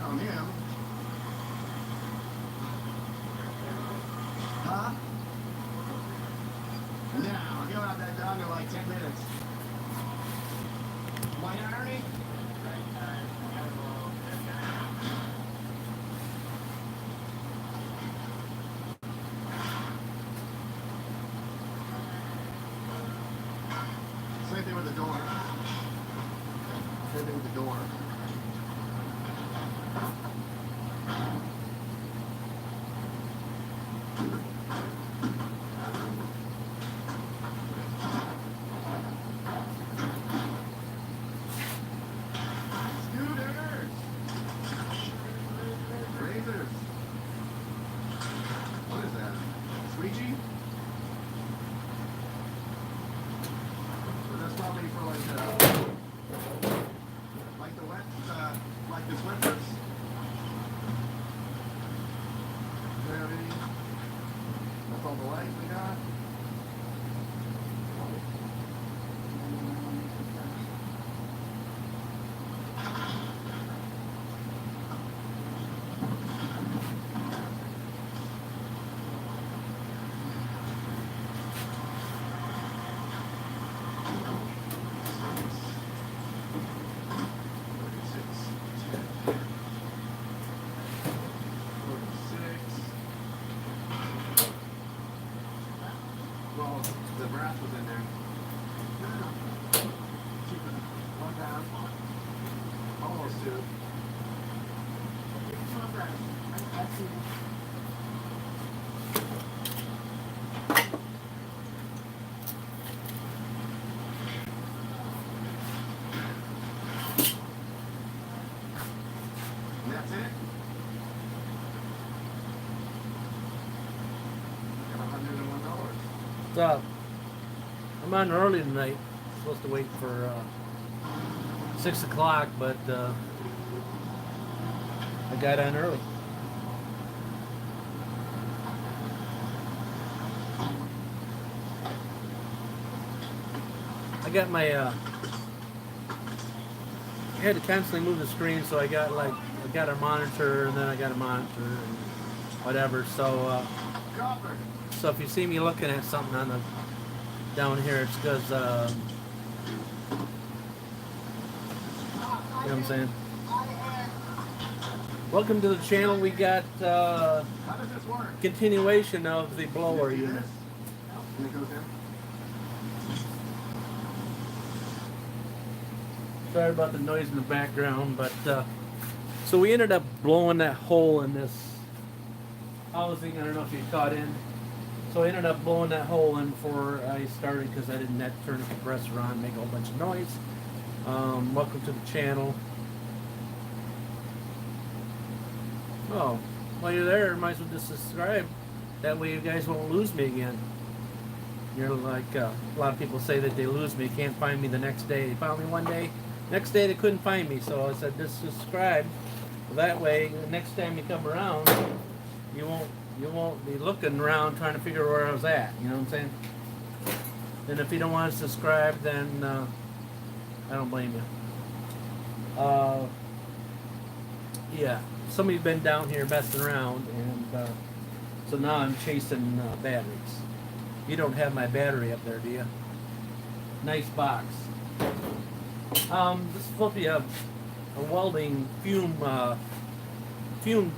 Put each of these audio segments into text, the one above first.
on him. Huh? No, he'll have that done in like 10 minutes. Why not, Ernie? Same thing with the door. Same thing with the door. Scooters! Razors! What is that? Squeegee? That's probably for like the wet, like the slippers. That's all the lights we got. Well, the brass was in there. Keep it one down. Almost two. And that's it. Got $101. What's up? I'm on early tonight. Supposed to wait for 6 o'clock, but I got on early. I got my I had to constantly move the screen, so I got a monitor, and then I got a monitor and whatever. So so if you see me looking at something on the down here, it's because you know what I'm saying. Welcome to the channel. We got How does this work? continuation of the blower unit. And it goes in. Sorry about the noise in the background, but so we ended up blowing that hole in this housing. I don't know if you caught in. So I ended up blowing that hole in before I started because I didn't have to turn the compressor on and make a whole bunch of noise. Welcome to the channel. Oh, while you're there, might as well just subscribe. That way you guys won't lose me again. You're like, a lot of people say that they lose me, can't find me the next day. They found me one day, next day they couldn't find me. So I said, just subscribe. That way, the next time you come around, you won't be looking around trying to figure where I was at. You know what I'm saying? And if you don't want to subscribe, then I don't blame you. Yeah, somebody's been down here messing around, and so now I'm chasing batteries. You don't have my battery up there, do you? Nice box. This is supposed to be a welding fume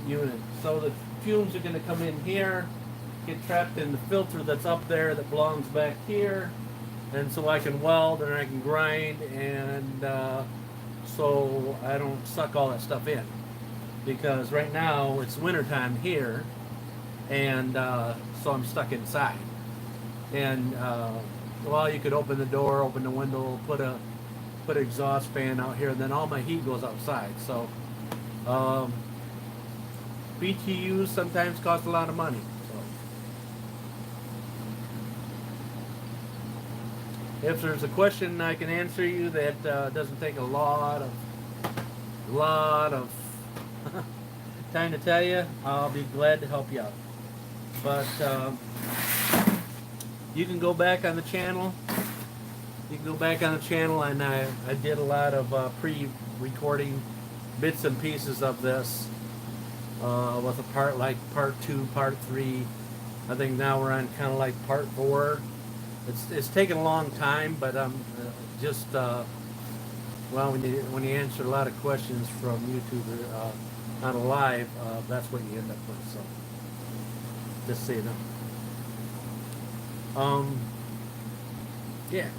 unit. So the fumes are going to come in here, get trapped in the filter that's up there that belongs back here, and so I can weld and I can grind, and so I don't suck all that stuff in, because right now it's wintertime here, and so I'm stuck inside. And well, you could open the door, open the window, put an exhaust fan out here, and then all my heat goes outside. So BTUs sometimes cost a lot of money. So if there's a question I can answer you that doesn't take a lot of time to tell you, I'll be glad to help you out. But you can go back on the channel. You can go back on the channel, and I did a lot of pre-recording bits and pieces of this with a part like part 2, part 3. I think now we're on kind of like part 4. It's taken a long time, but just well, when you answer a lot of questions from YouTube on a live, that's what you end up with. So just so you know. Yeah.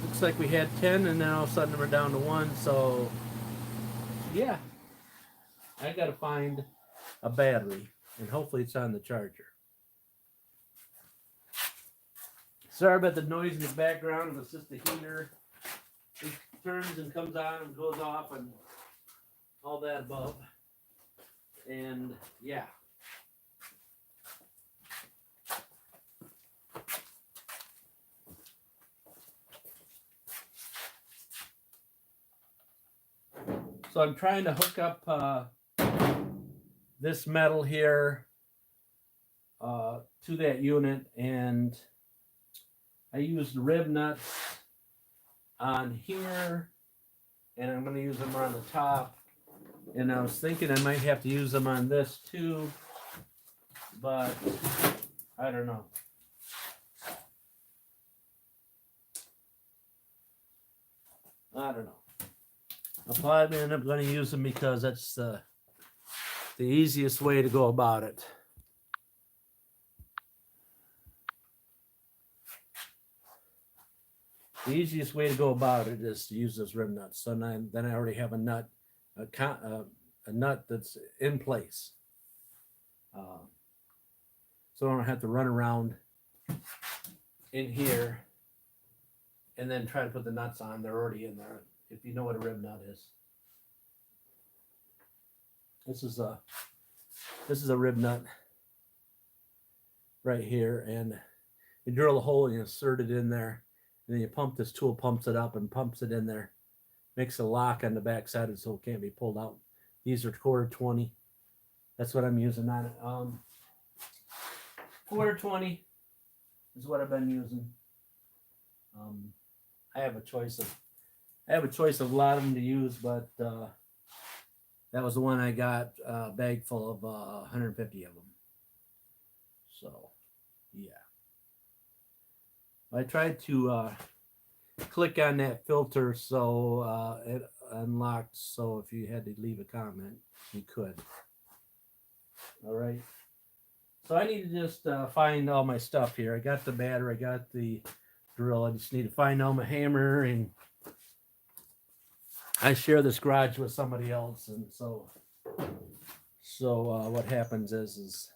Looks like we had 10, and then all of a sudden we're down to 1. So yeah, I gotta find a battery, and hopefully it's on the charger. Sorry about the noise in the background. It's just the heater. It turns and comes on and goes off and all that above. And yeah. So I'm trying to hook up this metal here to that unit, and I used rib nuts on here, and I'm going to use them on the top. And I was thinking I might have to use them on this too, but I don't know. I don't know. I'll probably end up going to use them because that's the easiest way to go about it. The easiest way to go about it is to use those rib nuts. So then I already have a nut, a nut that's in place. So I don't have to run around in here and then try to put the nuts on. They're already in there. If you know what a rib nut is. This is a rib nut right here, and you drill a hole and you insert it in there. And then you pump, this tool pumps it up and pumps it in there. Makes a lock on the back side so it can't be pulled out. These are quarter 20. That's what I'm using on it. Quarter 20 is what I've been using. I have a choice of a lot of them to use, but that was the one I got, a bag full of 150 of them. So, yeah. I tried to click on that filter so it unlocked, so if you had to leave a comment, you could. All right. So I need to just find all my stuff here. I got the battery, I got the drill. I just need to find all my hammer, and I share this garage with somebody else, and so what happens is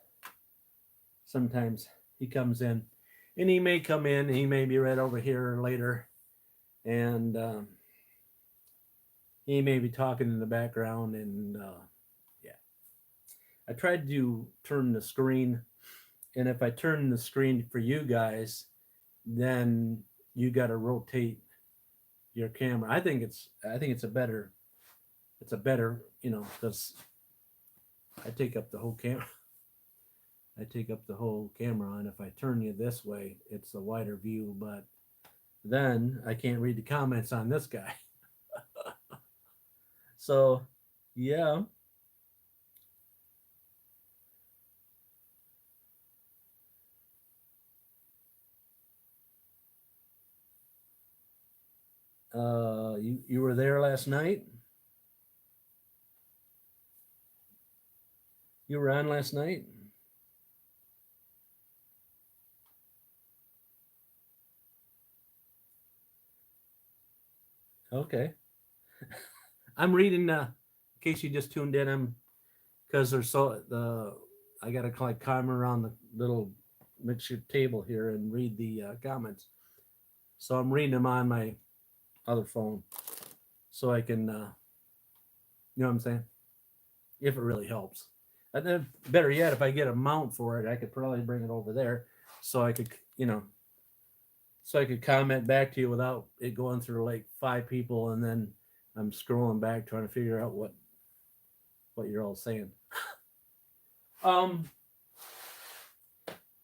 sometimes he comes in. And he may come in, he may be right over here later, and he may be talking in the background, and yeah. I tried to turn the screen, and if I turn the screen for you guys, then you got to rotate your camera. I think it's a better, you know, because I take up the whole camera. I take up the whole camera, and if I turn you this way, it's a wider view, but then I can't read the comments on this guy. So, yeah. You were there last night? You were on last night? Okay. I'm reading, in case you just tuned in, because there's I got to like climb around the little mixture table here and read the comments. So I'm reading them on my other phone, so I can, you know what I'm saying? If it really helps. And then better yet, if I get a mount for it, I could probably bring it over there, so I could, you know, so I could comment back to you without it going through like 5 people, and then I'm scrolling back trying to figure out what you're all saying.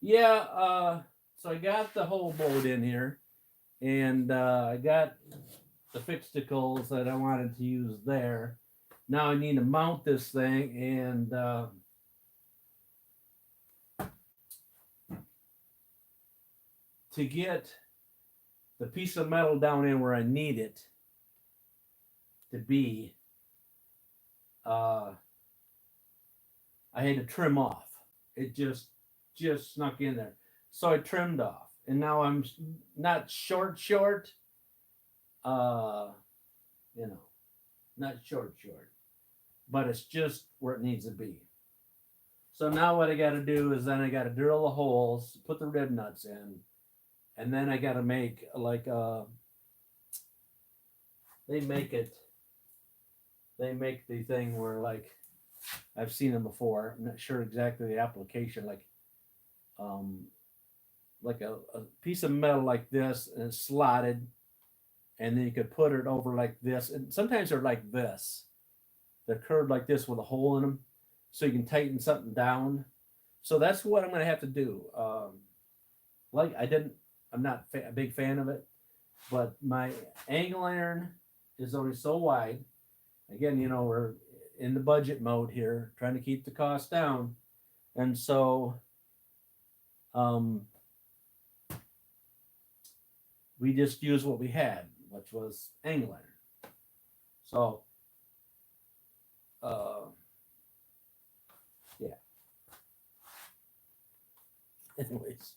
Yeah, so I got the whole boat in here, and I got the fixticles that I wanted to use there, Now I need to mount this thing, and to get the piece of metal down in where I need it to be, I had to trim off. It just snuck in there, so I trimmed off, and now I'm not short, uh, you know, not short, but it's just where it needs to be. So now what I got to do is then I got to drill the holes, put the rib nuts in, and then I got to make like they make the thing where, like, I've seen them before. I'm not sure exactly the application, like a piece of metal like this, and it's slotted, and then you could put it over like this, and sometimes they're like this. They're curved like this with a hole in them, so you can tighten something down. So that's what I'm going to have to do. Like I'm not a big fan of it, but my angle iron is only so wide. Again, we're in the budget mode here, trying to keep the cost down, and so we just used what we had, which was angle iron. So, yeah. Anyways.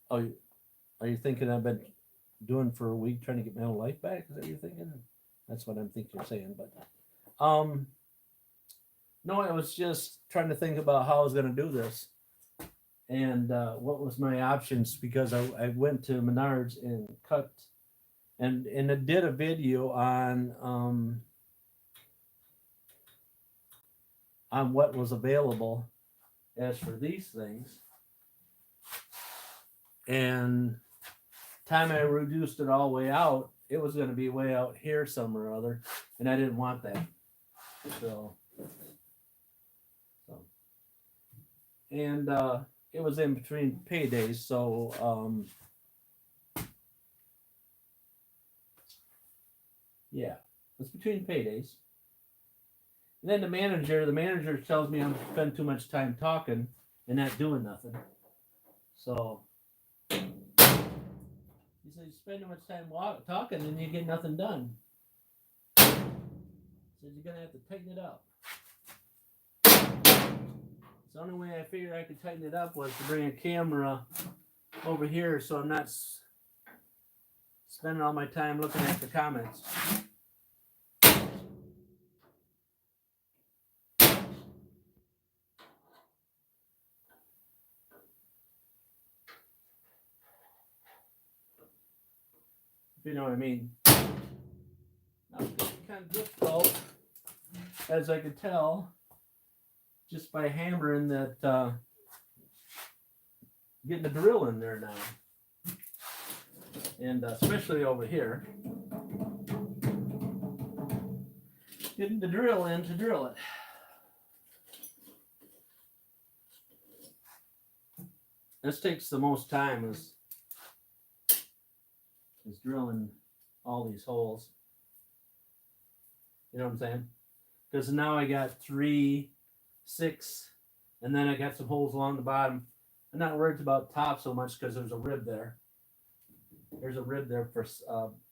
Oh, are you thinking I've been doing for a week trying to get my own life back? Is that what you're thinking? That's what I'm thinking you're saying. But no, I was just trying to think about how I was going to do this, and what was my options, because I went to Menards and cut and I did a video on what was available as for these things, and time I reduced it all the way out, it was going to be way out here somewhere or other, and I didn't want that. So and it was in between paydays, so yeah, it's between paydays. And then the manager tells me I'm spending too much time talking and not doing nothing. So he said, you spend too much time talking and you get nothing done. He said, you're gonna have to tighten it up. The only way I figured I could tighten it up was to bring a camera over here, so I'm not spending all my time looking at the comments. If you know what I mean. Now, it's kind of difficult, as I could tell, just by hammering that, getting the drill in there now. And especially over here. Getting the drill in to drill it. This takes the most time is drilling all these holes. You know what I'm saying? Because now I got 3, 6, and then I got some holes along the bottom. I'm not worried about top so much because there's a rib there. There's a rib there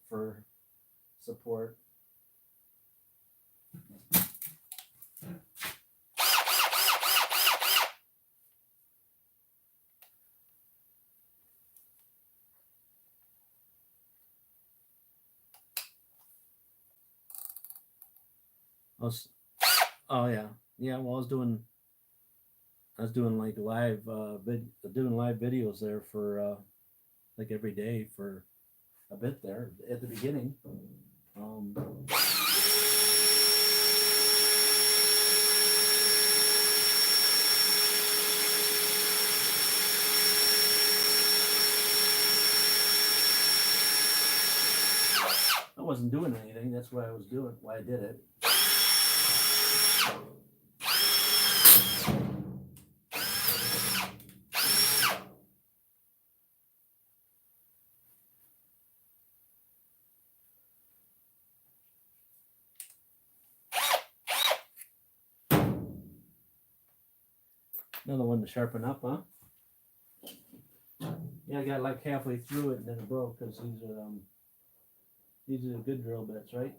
for support. Oh yeah, well, I was doing like doing live videos there for like every day for a bit there at the beginning. I wasn't doing anything. That's why I did it. Another one to sharpen up, huh? Yeah, I got like halfway through it and then it broke because these are the good drill bits, right?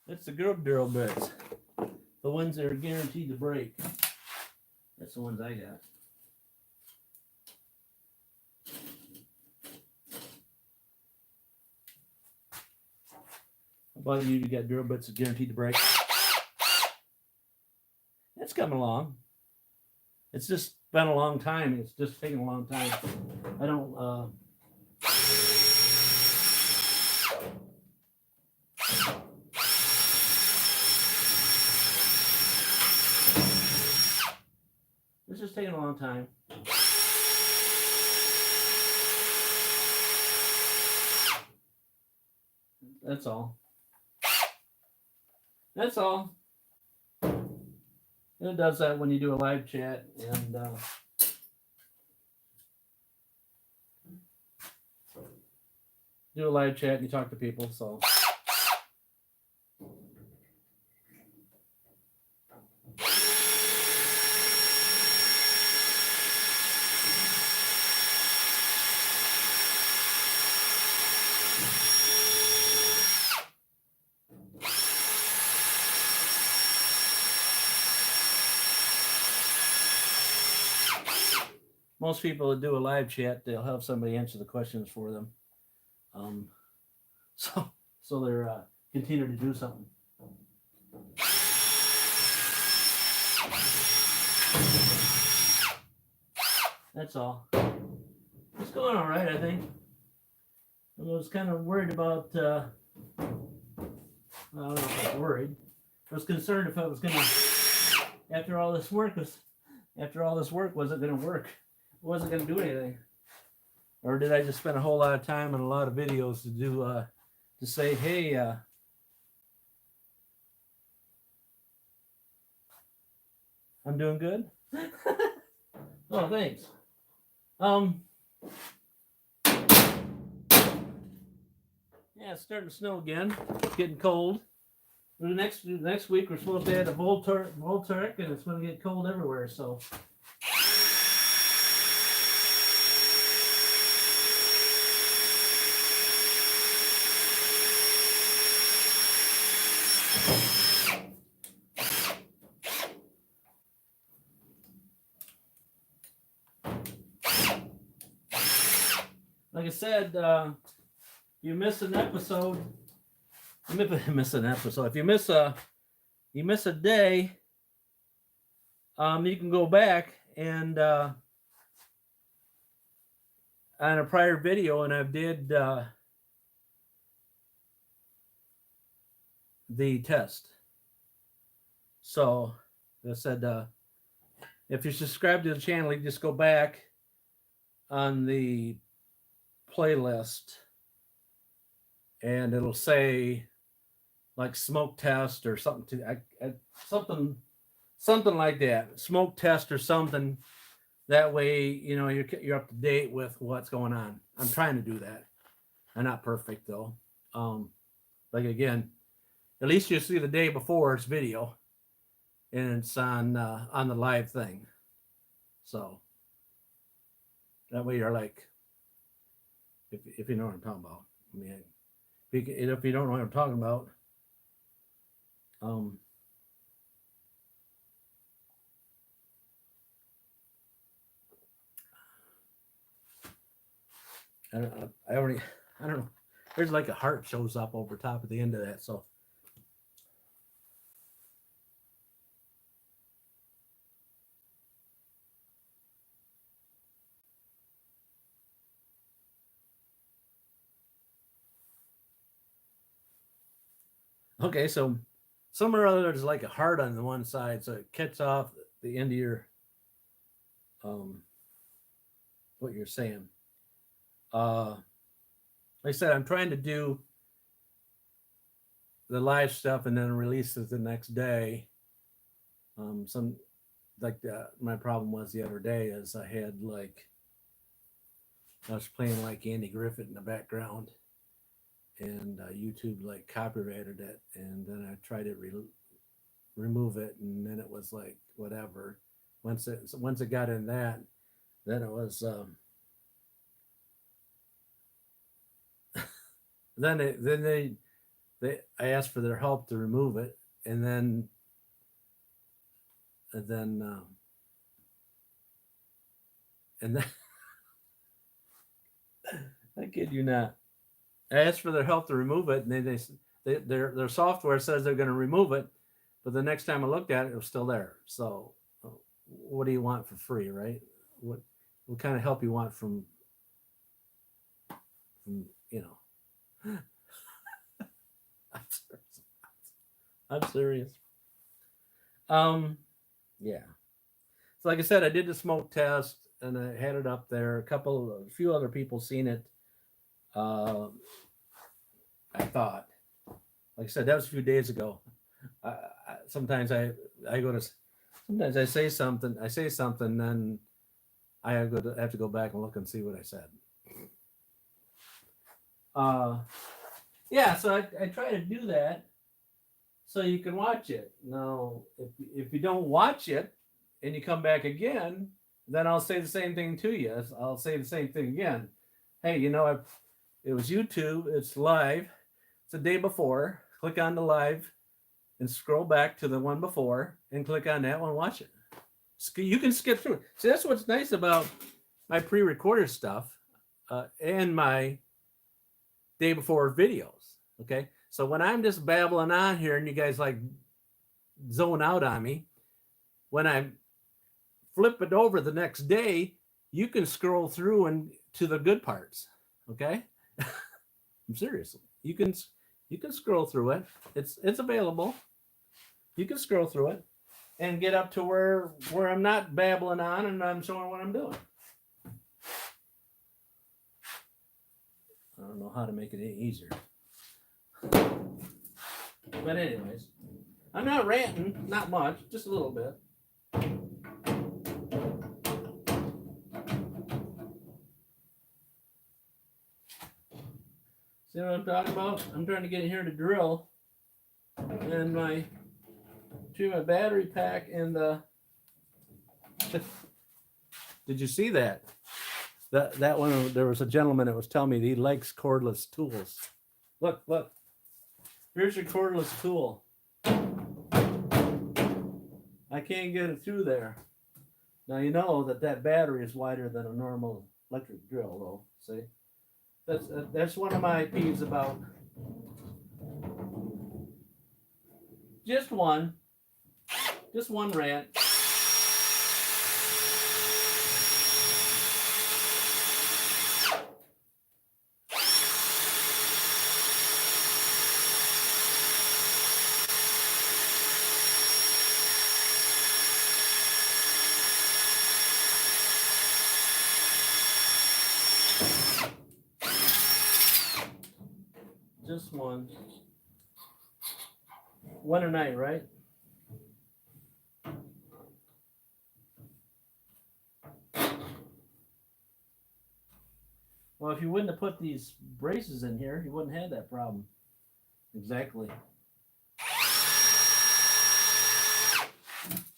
That's the good drill bits. The ones that are guaranteed to break. That's the ones I got. How about you? You got drill bits that are guaranteed to break? It's coming along. It's just been a long time. It's just taking a long time. I don't. It's just taking a long time. That's all. That's all. And it does that when you do a live chat and do a live chat and you talk to people. So most people that do a live chat, they'll have somebody answer the questions for them. So they're continue to do something. That's all. It's going all right, I think. I was kind of worried about. I don't know if I was worried. I was concerned if I was gonna. After all this work, was it gonna work? Wasn't gonna do anything. Or did I just spend a whole lot of time and a lot of videos to do to say, hey, I'm doing good? Oh, thanks. Yeah, it's starting to snow again. It's getting cold. The next week we're supposed to add a Voltaic, and it's going to get cold everywhere. So. Like I said, you miss an episode. If you miss a day, you can go back and on a prior video, and I did the test. So I said, if you're subscribed to the channel, you just go back on the playlist and it'll say like smoke test or something something like that, smoke test or something. That way, you're up to date with what's going on. I'm trying to do that. I'm not perfect though. Like again, at least you see the day before it's video and it's on the live thing. So that way you're like, if you know what I'm talking about. I mean, if you don't know what I'm talking about, I don't know. There's like a heart shows up over top at the end of that. So. Okay, so somewhere or other there's like a heart on the one side, so it cuts off the end of your what you're saying. Like I said, I'm trying to do the live stuff and then release it the next day. Some like my problem was the other day is I had like I was playing like Andy Griffith in the background, and YouTube like copyrighted it, and then I tried to remove it, and then it was like whatever. Once it got in that, then it was then they I asked for their help to remove it, and then and then I kid you not. I asked for their help to remove it, and their software says they're going to remove it, but the next time I looked at it, it was still there. So, what do you want for free, right? What kind of help you want from you know? I'm serious. I'm serious. Yeah. So, like I said, I did the smoke test, and I had it up there. A few other people seen it. Uh, I thought, like I said, that was a few days ago. Sometimes I go to sometimes I say something, then have to go back and look and see what I said. Uh, yeah, so I try to do that so you can watch it. Now, if you don't watch it and you come back again, then I'll say the same thing to you. I'll say the same thing again. Hey, it was YouTube. It's live. It's the day before. Click on the live and scroll back to the one before and click on that one. Watch it. You can skip through it. See, that's what's nice about my pre-recorded stuff and my day before videos. Okay, so when I'm just babbling on here and you guys like zone out on me, when I flip it over the next day, you can scroll through and to the good parts. Okay, I'm serious. You can scroll through it. It's available. You can scroll through it and get up to where I'm not babbling on and I'm showing what I'm doing. I don't know how to make it any easier. But anyways, I'm not ranting, not much, just a little bit. See what I'm talking about? I'm trying to get in here to drill, and between my battery pack and the. Did you see that? That one, there was a gentleman that was telling me that he likes cordless tools. Look. Here's your cordless tool. I can't get it through there. Now you know that battery is wider than a normal electric drill, though. See, that's one of my peeves about. Just one rant. Just one a night, right? Well, if you wouldn't have put these braces in here, you wouldn't have that problem. Exactly.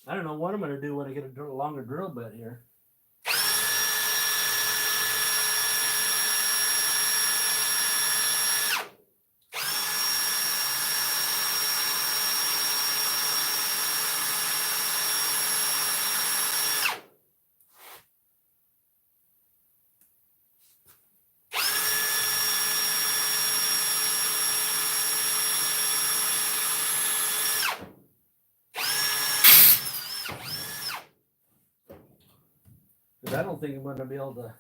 I don't know what I'm going to do when I get a longer drill bit here. Because I don't think I'm going to be able to.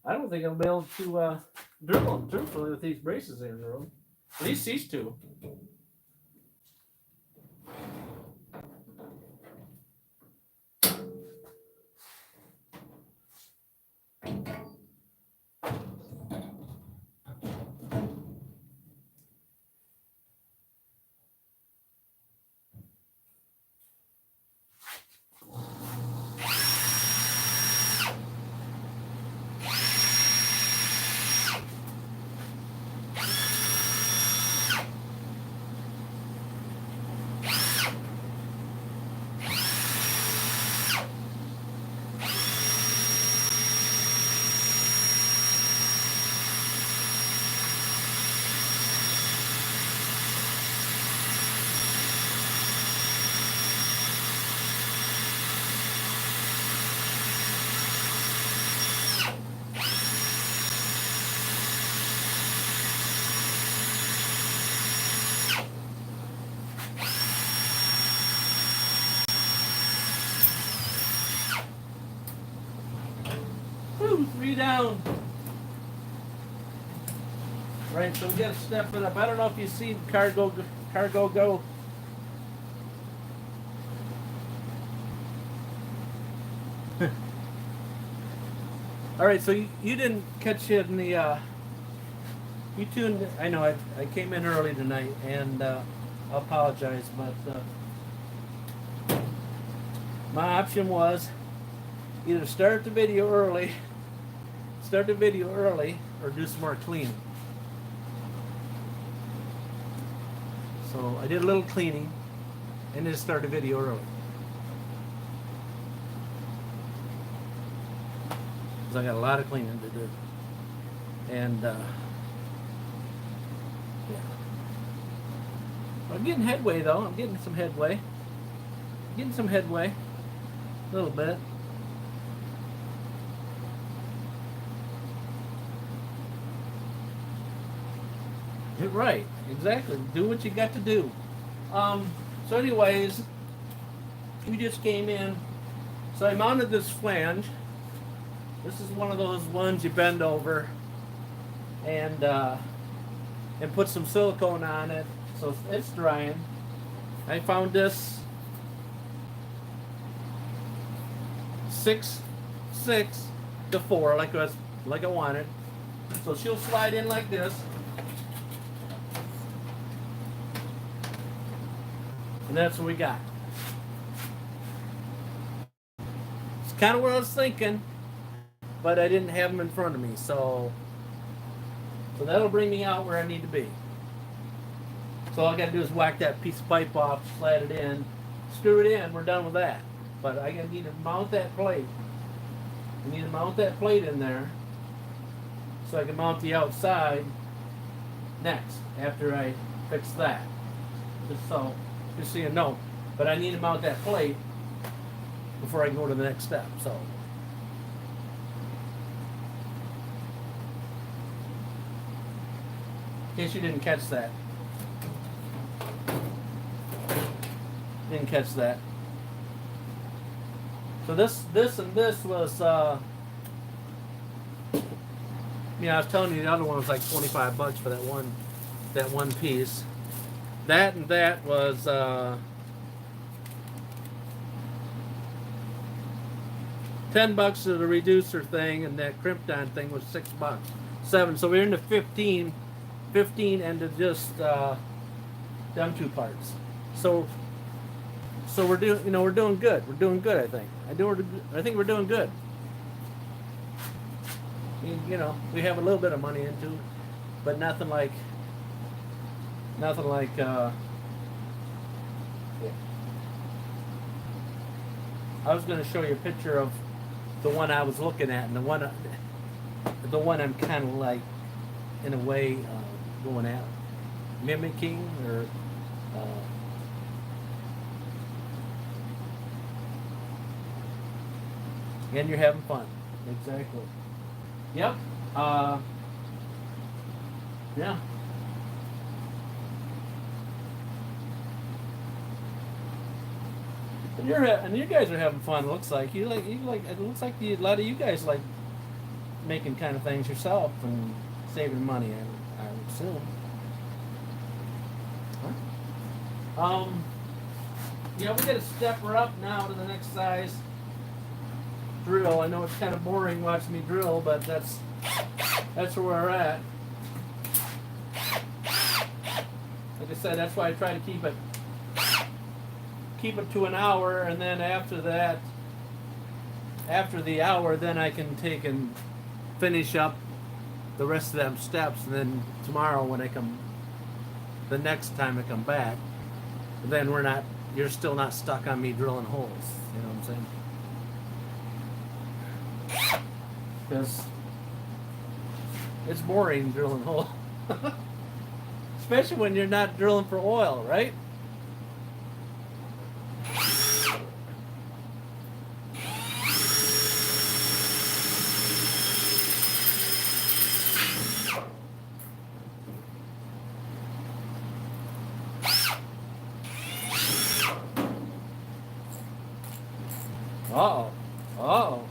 I don't think I'll be able to drill truthfully with these braces in the room. At least these two. 3 down. Right, so we gotta step it up. I don't know if you see cargo go. All right, so you didn't catch it in the. You tuned. I know I came in early tonight, and I apologize, but my option was either start the video early, or do some more cleaning. So I did a little cleaning, and then start the video early. Because I got a lot of cleaning to do. And yeah. I'm getting headway though. I'm getting some headway. A little bit. Right, exactly. Do what you got to do. So anyways, we just came in. So I mounted this flange. This is one of those ones you bend over and put some silicone on it. So it's drying. I found this 6 to 4 like I wanted. So she'll slide in like this. And that's what we got. It's kind of what I was thinking, but I didn't have them in front of me, so that'll bring me out where I need to be. So all I gotta do is whack that piece of pipe off, slide it in, screw it in, we're done with that. But I need to mount that plate. I need to mount that plate in there so I can mount the outside next, after I fix that. Just so you know. But I need to mount that plate before I can go to the next step, so. In case you didn't catch that. Didn't catch that. So this was I was telling you the other one was like $25 for that one piece. That and that was $10 to the reducer thing, and that crimp down thing was $6. 7. So we're into 15 and just them 2 parts. So we're doing, we're doing good. We're doing good, I think. I think we're doing good. I mean, we have a little bit of money into it, but nothing like yeah. I was going to show you a picture of the one I was looking at, and the one I'm kind of like, in a way, going at, mimicking, or and you're having fun. Exactly. Yep. Yeah. And you guys are having fun. It looks like you like. It looks like a lot of you guys like making kind of things yourself and saving money. I would assume. Huh? Yeah, we got to step her up now to the next size. Drill. I know it's kind of boring watching me drill, but that's where we're at. Like I said, that's why I try to keep it to an hour, and then after the hour, then I can take and finish up the rest of them steps, and then tomorrow the next time I come back, then you're still not stuck on me drilling holes. You know what I'm saying? Because it's boring drilling holes. Especially when you're not drilling for oil, right? Uh-oh. Uh-oh.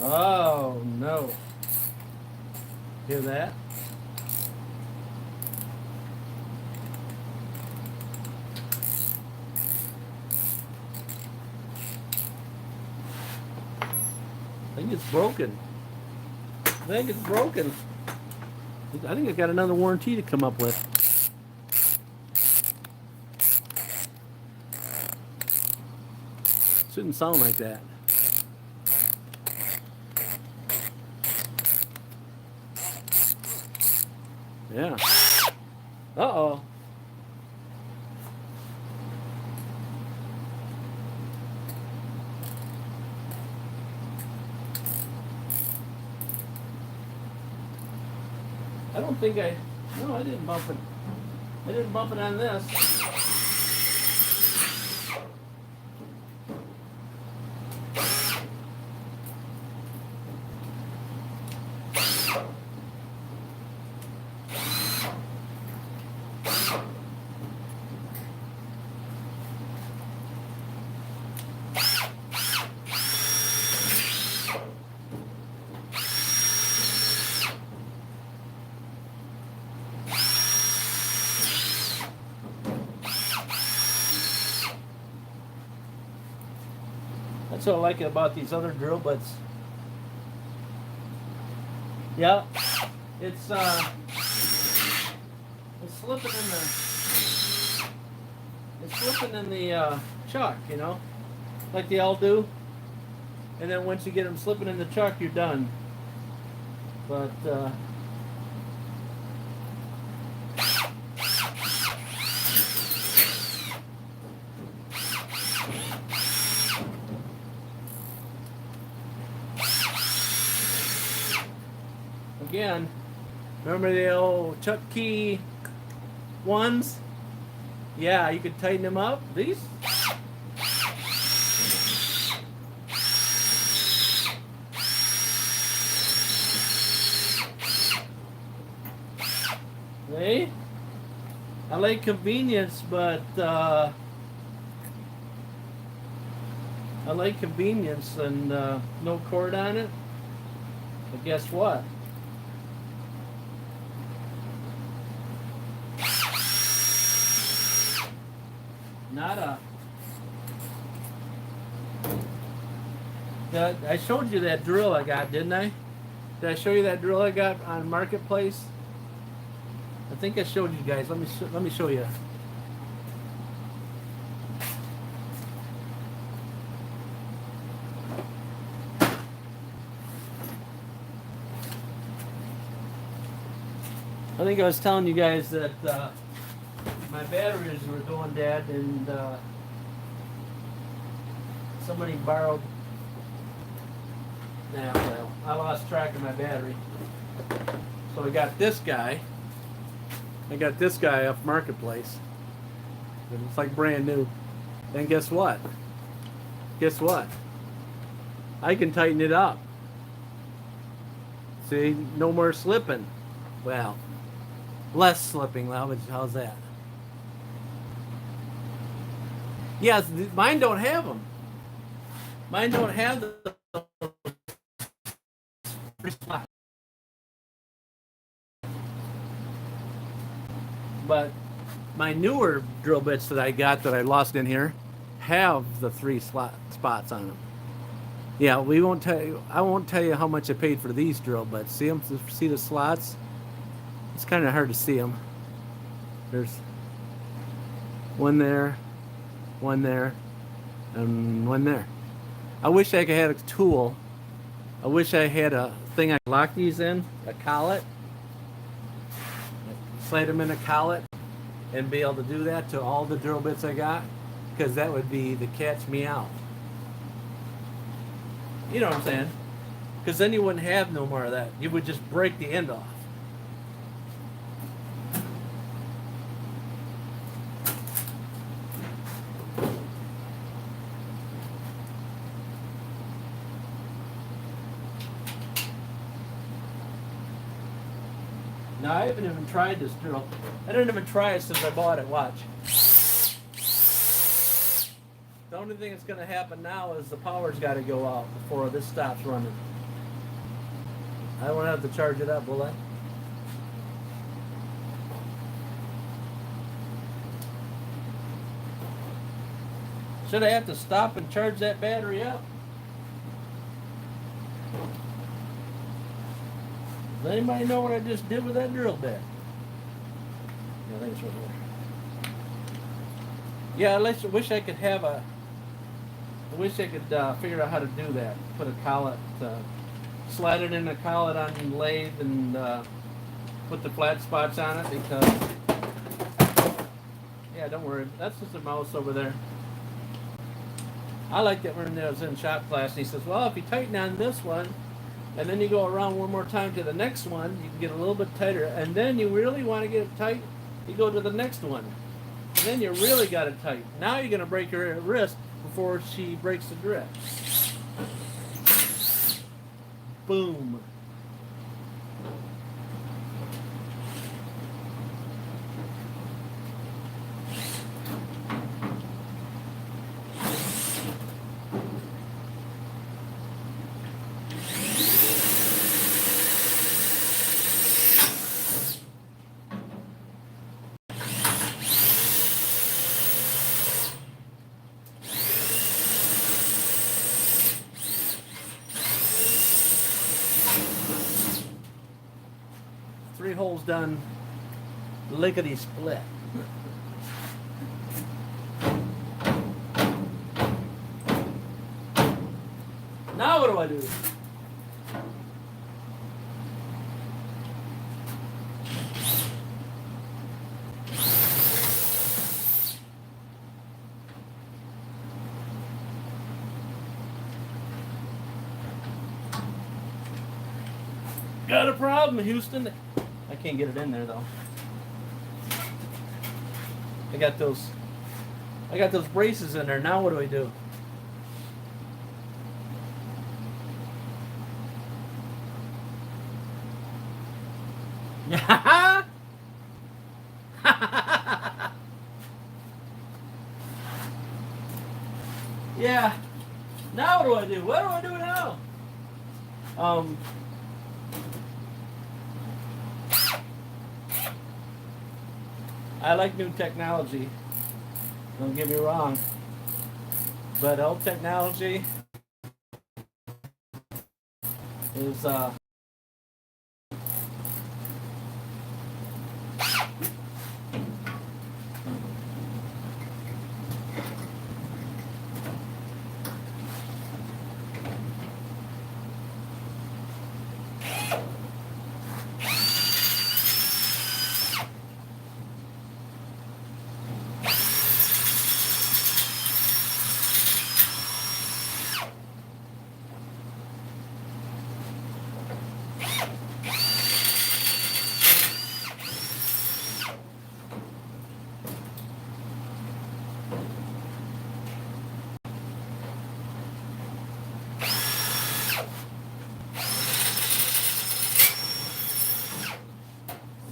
Oh no. Hear that? I think it's broken. I think it's broken. I think I got another warranty to come up with. Shouldn't sound like that. Yeah. Uh-oh. I don't think no, I didn't bump it. I didn't bump it on this. That's what I like about these other drill bits. Yeah, it's slipping in the chuck, you know, like they all do. And then once you get them slipping in the chuck, you're done. But again, remember the old chuck key ones? Yeah, you could tighten them up. These? See? I like convenience, but I like convenience and no cord on it. But guess what? Nada. I showed you that drill I got, didn't I? Did I show you that drill I got on Marketplace? I think I showed you guys. Let me show you. I think I was telling you guys that my batteries were going dead, and somebody borrowed. Nah, well, I lost track of my battery. So I got this guy. I got this guy off Marketplace. It's like brand new. And guess what? Guess what? I can tighten it up. See, no more slipping. Well, less slipping. How's that? Yes, mine don't have them. Mine don't have the spot. But my newer drill bits that I got that I lost in here have the 3 spots on them. Yeah, we won't tell you. I won't tell you how much I paid for these drill bits. See them? See the slots? It's kind of hard to see them. There's one there, and one there. I wish I could have a tool. I wish I had a thing I could lock these in, a collet. Slide them in a collet and be able to do that to all the drill bits I got, because that would be the catch me out. You know what I'm saying? Because then you wouldn't have no more of that. You would just break the end off. No, I haven't even tried this drill. I didn't even try it since I bought it. Watch. The only thing that's going to happen now is the power's got to go out before this stops running. I won't have to charge it up, will I? Should I have to stop and charge that battery up? Does anybody know what I just did with that drill bit? Yeah, I think it's right here. Yeah, I wish I could have a. I wish I could figure out how to do that. Put a collet, slide it in a collet on the lathe, and put the flat spots on it. Because yeah, don't worry, that's just a mouse over there. I liked it when I was in shop class, and he says, "Well, if you tighten on this one, and then you go around one more time to the next one, you can get a little bit tighter. And then you really want to get it tight, you go to the next one. And then you really got it tight. Now you're going to break your wrist before she breaks the grip." Boom. Three holes done, lickety split. Now what do I do? Got a problem, Houston. I can't get it in there though. I got those braces in there. Now what do I do? Yeah. Now what do I do? What do I do now? I like new technology. Don't get me wrong. But old technology is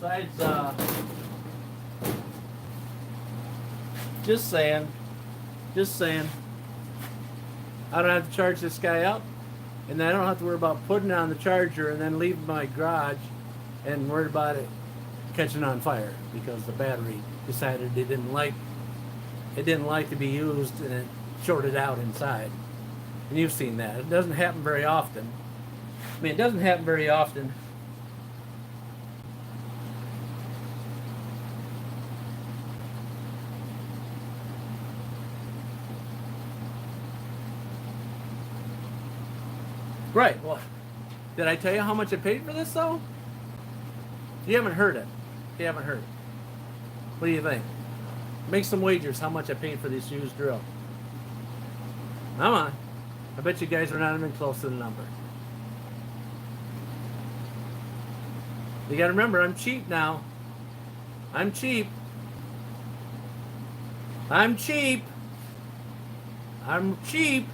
besides, just saying, I don't have to charge this guy up, and then I don't have to worry about putting it on the charger and then leaving my garage and worried about it catching on fire because the battery decided it didn't like to be used and it shorted out inside. And you've seen that. It doesn't happen very often. I mean, it doesn't happen very often. Right. Well, did I tell you how much I paid for this, though? You haven't heard it. You haven't heard it. What do you think? Make some wagers how much I paid for this used drill. Come on. I bet you guys are not even close to the number. You got to remember, I'm cheap now. I'm cheap. I'm cheap. I'm cheap.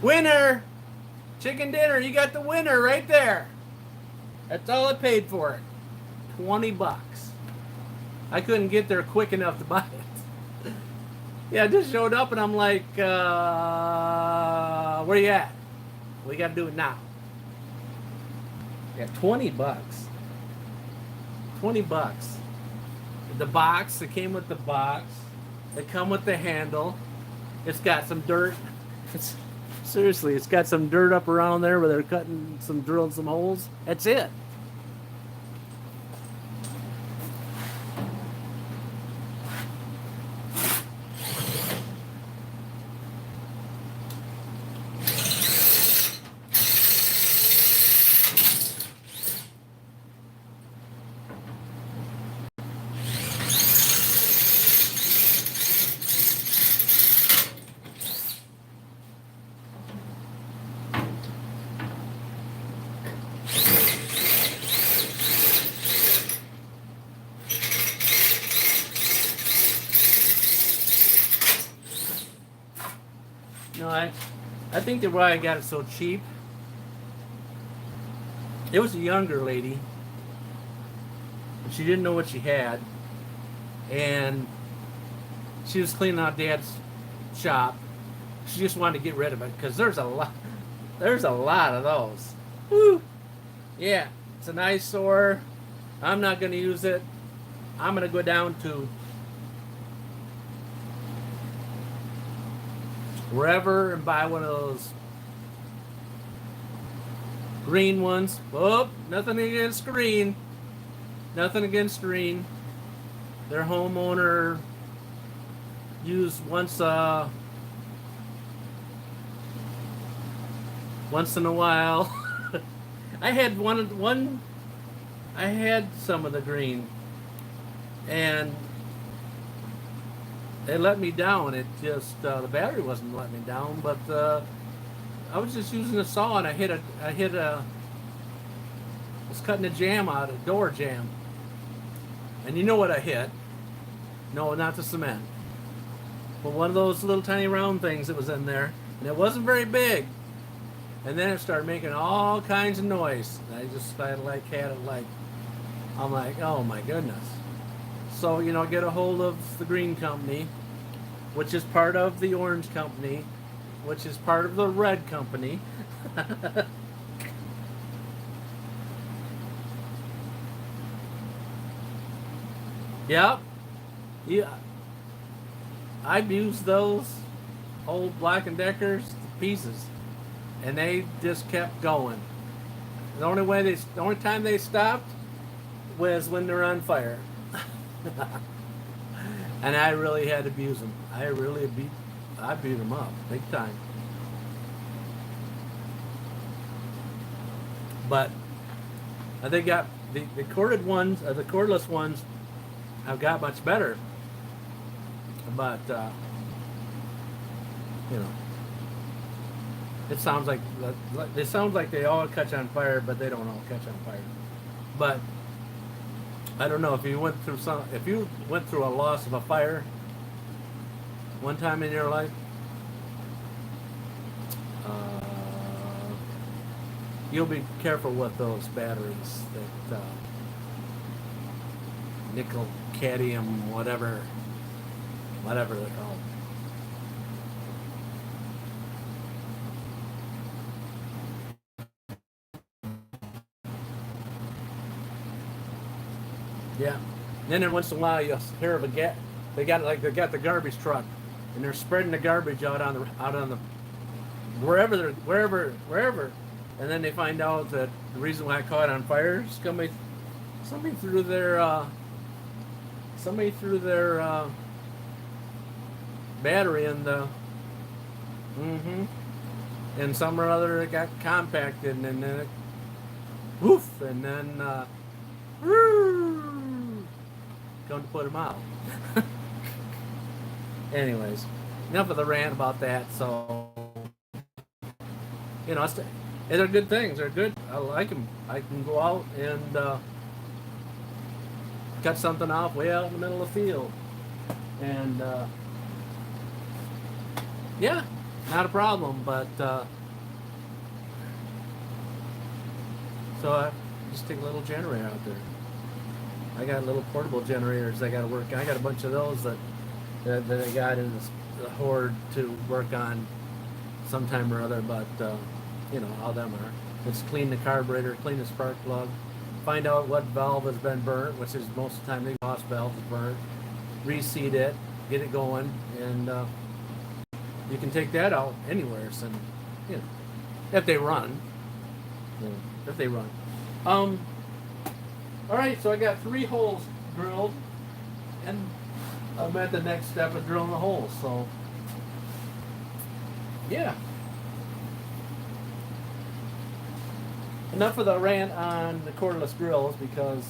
Winner! Chicken dinner, you got the winner right there. That's all I paid for it. 20 bucks. I couldn't get there quick enough to buy it. Yeah, I just showed up and I'm like, where you at? We got to do it now. Yeah, $20. $20. The box, it came with the box. They come with the handle. It's got some dirt. Seriously, it's got some dirt up around there where they're drilling some holes. That's it. No, I think that why I got it so cheap. It was a younger lady. She didn't know what she had, and she was cleaning out Dad's shop. She just wanted to get rid of it because there's a lot of those. Woo! Yeah, it's an eyesore. I'm not going to use it. I'm going to go down to wherever and buy one of those green ones. Oh, nothing against green. Nothing against green. Their homeowner used once in a while. I had I had some of the green, and it let me down. It just the battery wasn't letting me down, but I was just using a saw and I was cutting a jam out, a door jam, and you know what I hit? No, not the cement, but one of those little tiny round things that was in there, and it wasn't very big. And then it started making all kinds of noise. And I'm like, oh my goodness. So, get a hold of the green company, which is part of the orange company, which is part of the red company. Yep. Yeah. I've used those old Black & Deckers to pieces, and they just kept going. The only time they stopped was when they're on fire. And I really had to abuse them. I beat them up big time. But they got the corded ones, the cordless ones, have got much better. But it sounds like they all catch on fire, but they don't all catch on fire. But I don't know if you went through a loss of a fire one time in your life. You'll be careful with those batteries that nickel, cadmium, whatever they're called. Yeah. And then every once in a while you'll hear of they got the garbage truck, and they're spreading the garbage out on the wherever, and then they find out that the reason why I caught on fire is somebody threw their battery in the and some or other it got compacted, and then it woof, and then come to put them out. Anyways, enough of the rant about that. So, they're good things. They're good. I like them. I can go out and cut something off way out in the middle of the field, and yeah, not a problem. But so I just take a little generator out there. I got little portable generators I got to work. I got a bunch of those that that I got in the horde to work on sometime or other, but you know how them are. It's clean the carburetor, clean the spark plug, find out what valve has been burnt, which is most of the time the exhaust valve is burnt, reseat it, get it going, and you can take that out anywhere. So, you know, if they run, if they run. All right, so I got 3 holes drilled, and I'm at the next step of drilling the holes. So, yeah. Enough of the rant on the cordless drills, because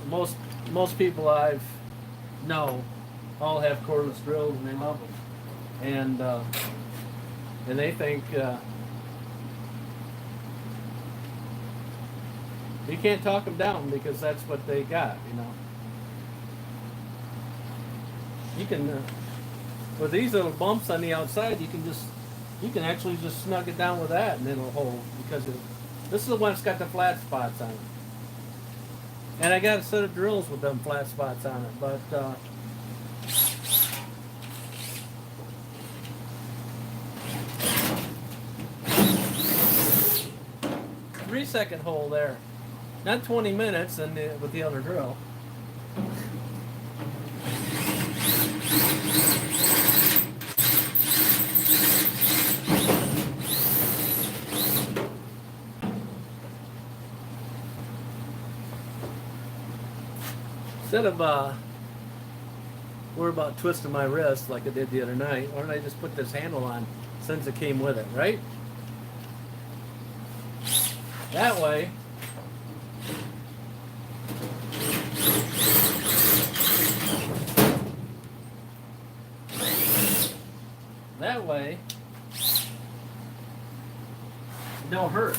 most people I've know all have cordless drills and they love them, and they think you can't talk them down because that's what they got, you know. You can with these little bumps on the outside, you can actually just snug it down with that and it'll hold, because this is the one that's got the flat spots on it. And I got a set of drills with them flat spots on it, but 3-second hole there. Not 20 minutes with the other drill. Instead of worry about twisting my wrist like I did the other night, why don't I just put this handle on since it came with it, right? That way, it don't hurt.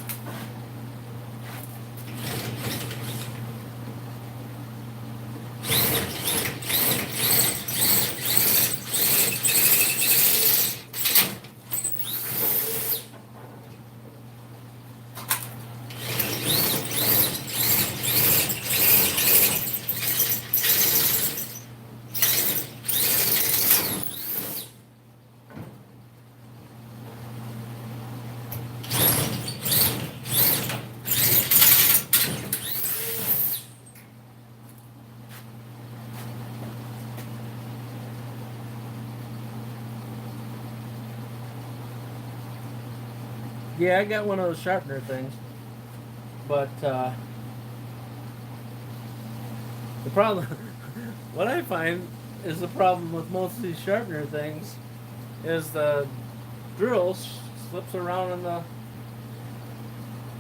Yeah, I got one of those sharpener things, but the problem, what I find is the problem with most of these sharpener things is the drill slips around and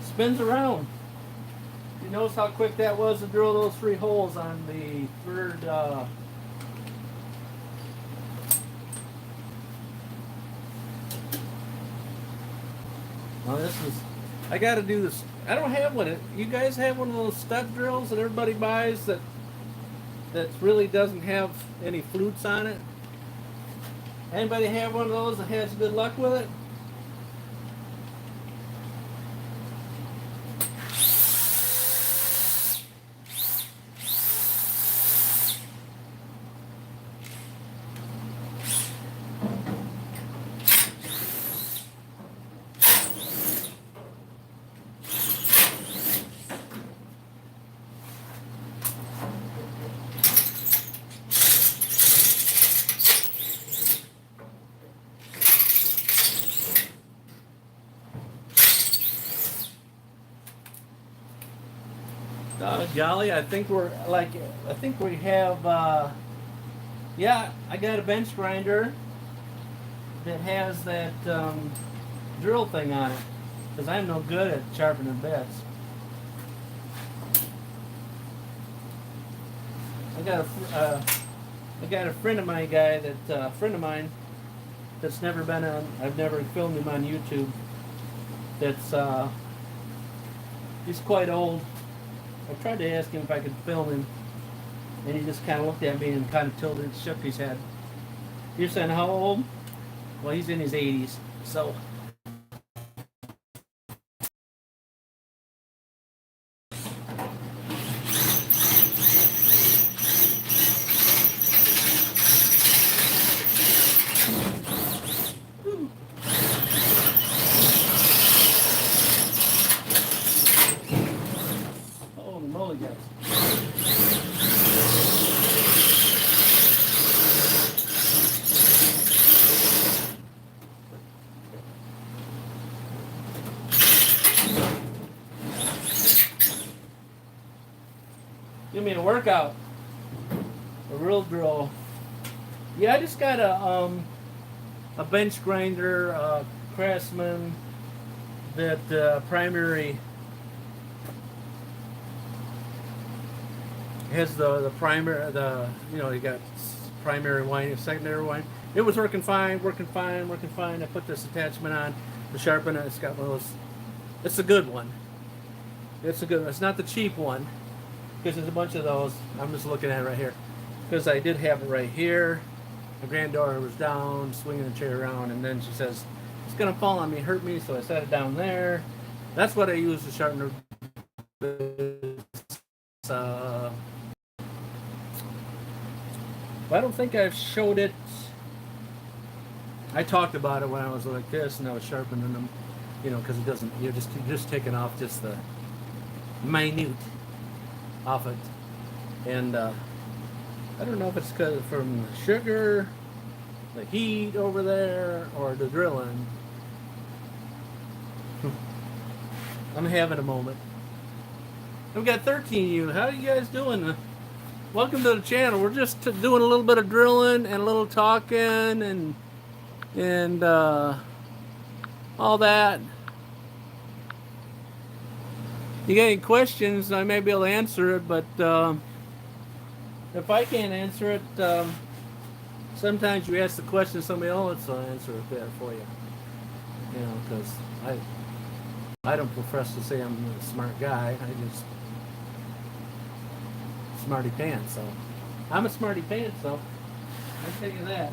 spins around. You notice how quick that was to drill those 3 holes on the third. Well, I got to do this. I don't have one. You guys have one of those step drills that everybody buys that really doesn't have any flutes on it? Anybody have one of those that has good luck with it? Golly, I think we have, yeah, I got a bench grinder that has that drill thing on it, because I'm no good at sharpening bits. I got a friend of mine that's never been on. I've never filmed him on YouTube. He's quite old. I tried to ask him if I could film him, and he just kind of looked at me and kind of tilted, shook his head. You're saying how old? Well, he's in his 80s, so. me a workout. A real drill. Yeah, I just got a bench grinder, Craftsman, that primary has the primer, you got primary wine, secondary wine. It was working fine. I put this attachment on to sharpen it. It's got one of those. It's a good one. It's a good one. It's not the cheap one because there's a bunch of those. I'm just looking at it right here because I did have it right here. My granddaughter was down, swinging the chair around, and then she says, "It's gonna fall on me, hurt me," so I set it down there. That's what I use to sharpen the. I don't think I've showed it. I talked about it when I was like this, and I was sharpening them, because it doesn't. You're just taking off just the minute off it, and I don't know if it's because from the sugar, the heat over there, or the drilling. I'm having a moment. I've got 13 of you. How are you guys doing? Welcome to the channel. We're just doing a little bit of drilling and a little talking and all that. You got any questions? I may be able to answer it, but if I can't answer it, sometimes you ask the question, somebody else will answer it there for you. Because I don't profess to say I'm a smart guy. I just smarty pants. So I'm a smarty pants. So I tell you that.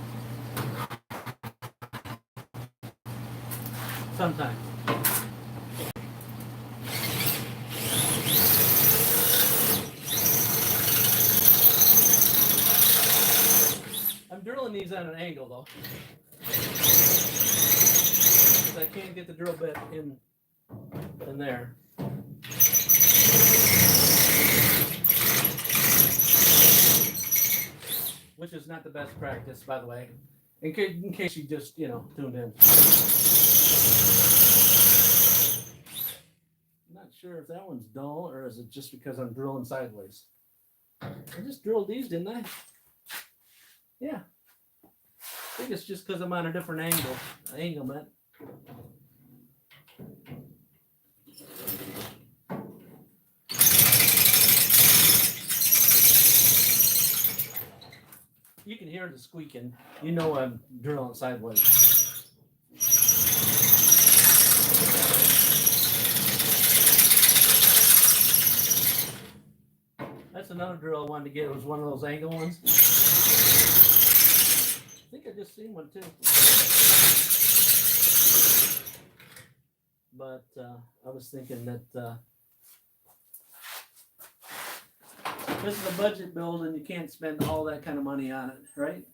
Sometimes. I'm drilling these on an angle though, because I can't get the drill bit in there. Which is not the best practice, by the way, in case you just, tuned in. I'm not sure if that one's dull or is it just because I'm drilling sideways. I just drilled these, didn't I? Yeah. I think it's just because I'm on a different anglement. You can hear the squeaking. You know I'm drilling sideways. That's another drill I wanted to get. It was one of those angle ones. I think I just seen one too. But I was thinking that this is a budget build and you can't spend all that kind of money on it, right?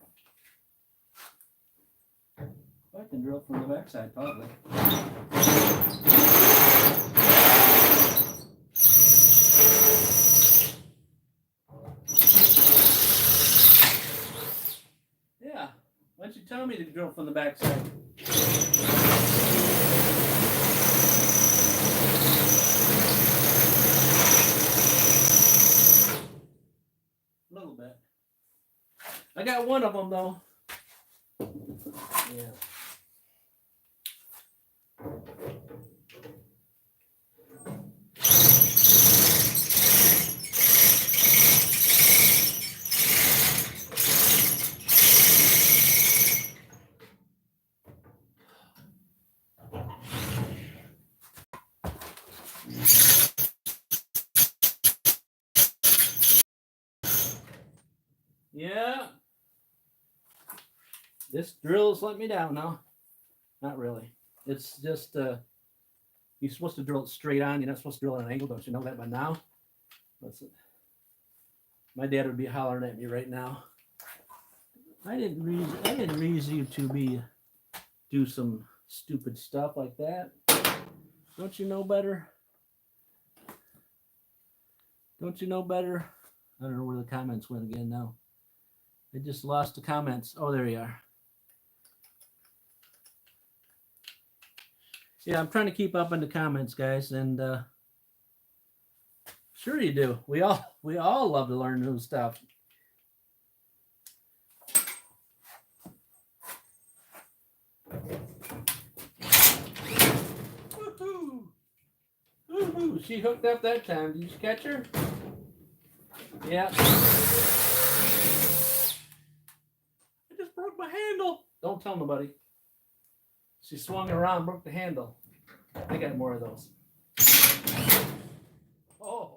I can drill from the backside, probably. Yeah, why don't you tell me to drill from the backside? A little bit. I got one of them though. Yeah. Yeah. This drill's let me down now. Not really. It's just you're supposed to drill it straight on. You're not supposed to drill at an angle. Don't you know that by now? Listen. My dad would be hollering at me right now. I didn't raise you to do some stupid stuff like that. Don't you know better? Don't you know better? I don't know where the comments went again now. I just lost the comments. Oh, there you are. Yeah, I'm trying to keep up in the comments, guys, and Sure you do. We all love to learn new stuff. Woohoo! Woohoo! She hooked up that time. Did you catch her? Yeah. I just broke my handle. Don't tell nobody. She swung around, broke the handle. I got more of those. Oh,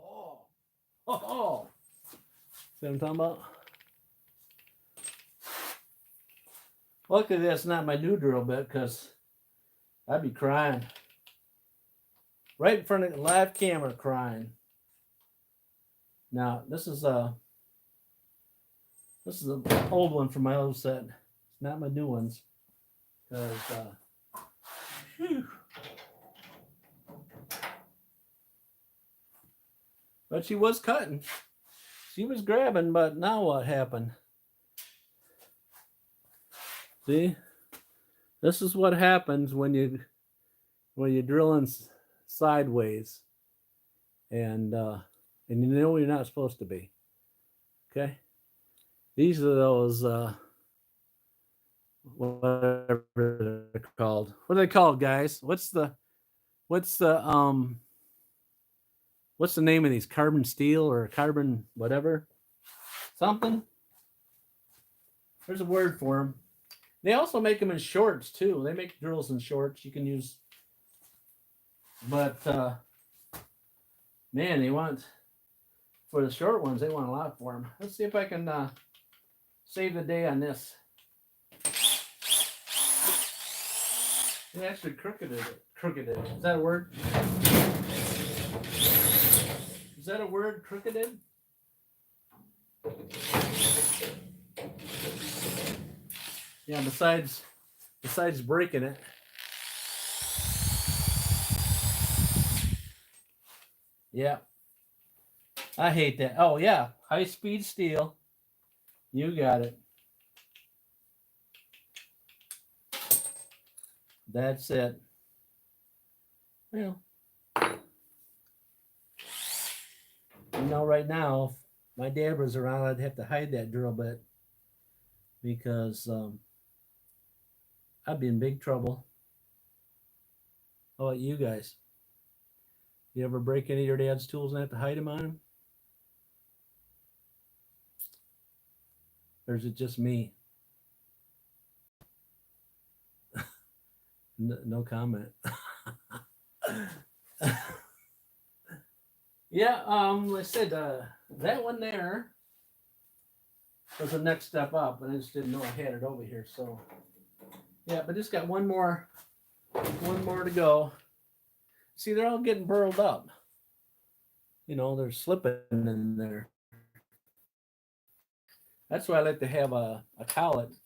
oh, oh. See what I'm talking about? Luckily, that's not my new drill bit because I'd be crying. Right in front of the live camera crying. Now, this is an old one from my old set. It's not my new ones. Because, but she was cutting. She was grabbing, but now what happened? See? This is what happens when you're drilling sideways. And you know you're not supposed to be. Okay? These are those whatever they're called. What are they called, guys? What's the name of these? Carbon steel or carbon whatever? Something? There's a word for them. They also make them in shorts too. They make drills in shorts you can use. But man, they want for the short ones. They want a lot for them. Let's see if I can save the day on this. It actually crookeded it. Crookeded. Is that a word? Is that a word? Crookeded? Yeah. Besides breaking it. Yeah. I hate that. Oh yeah, high speed steel. You got it. That's it. Well, right now, if my dad was around, I'd have to hide that drill bit because I'd be in big trouble. How about you guys? You ever break any of your dad's tools and have to hide them on him? Or is it just me? No comment. Yeah, like I said, that one there was the next step up, and I just didn't know I had it over here. So, yeah, but just got one more to go. See, they're all getting burled up. They're slipping in there. That's why I like to have a collet.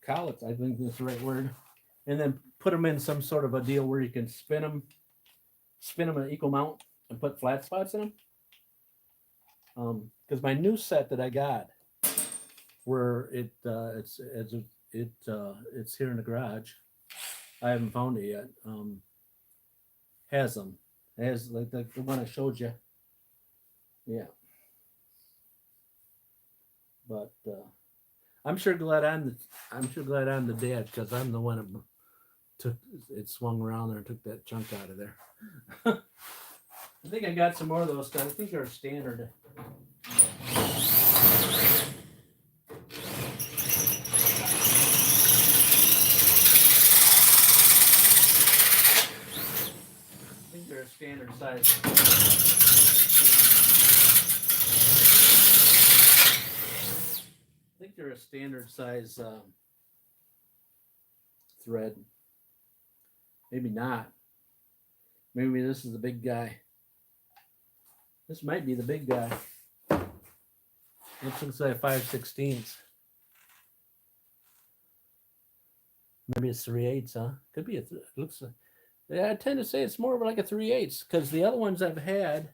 Collets, I think that's the right word. And then put them in some sort of a deal where you can spin them an equal mount and put flat spots in them. Because my new set that I got, where it's here in the garage, I haven't found it yet. Has them. It has like the one I showed you. Yeah. But I'm sure glad I'm the dad because I'm the one that took it, swung around there and took that chunk out of there. I think I got some more of those. I think they're standard. I think they're a standard size. I think they're a standard size thread. Maybe not. Maybe this is the big guy. This might be the big guy. It looks like 5/16. Maybe it's 3/8, huh? Could be it looks like. Yeah, I tend to say it's more of like a 3/8 because the other ones I've had.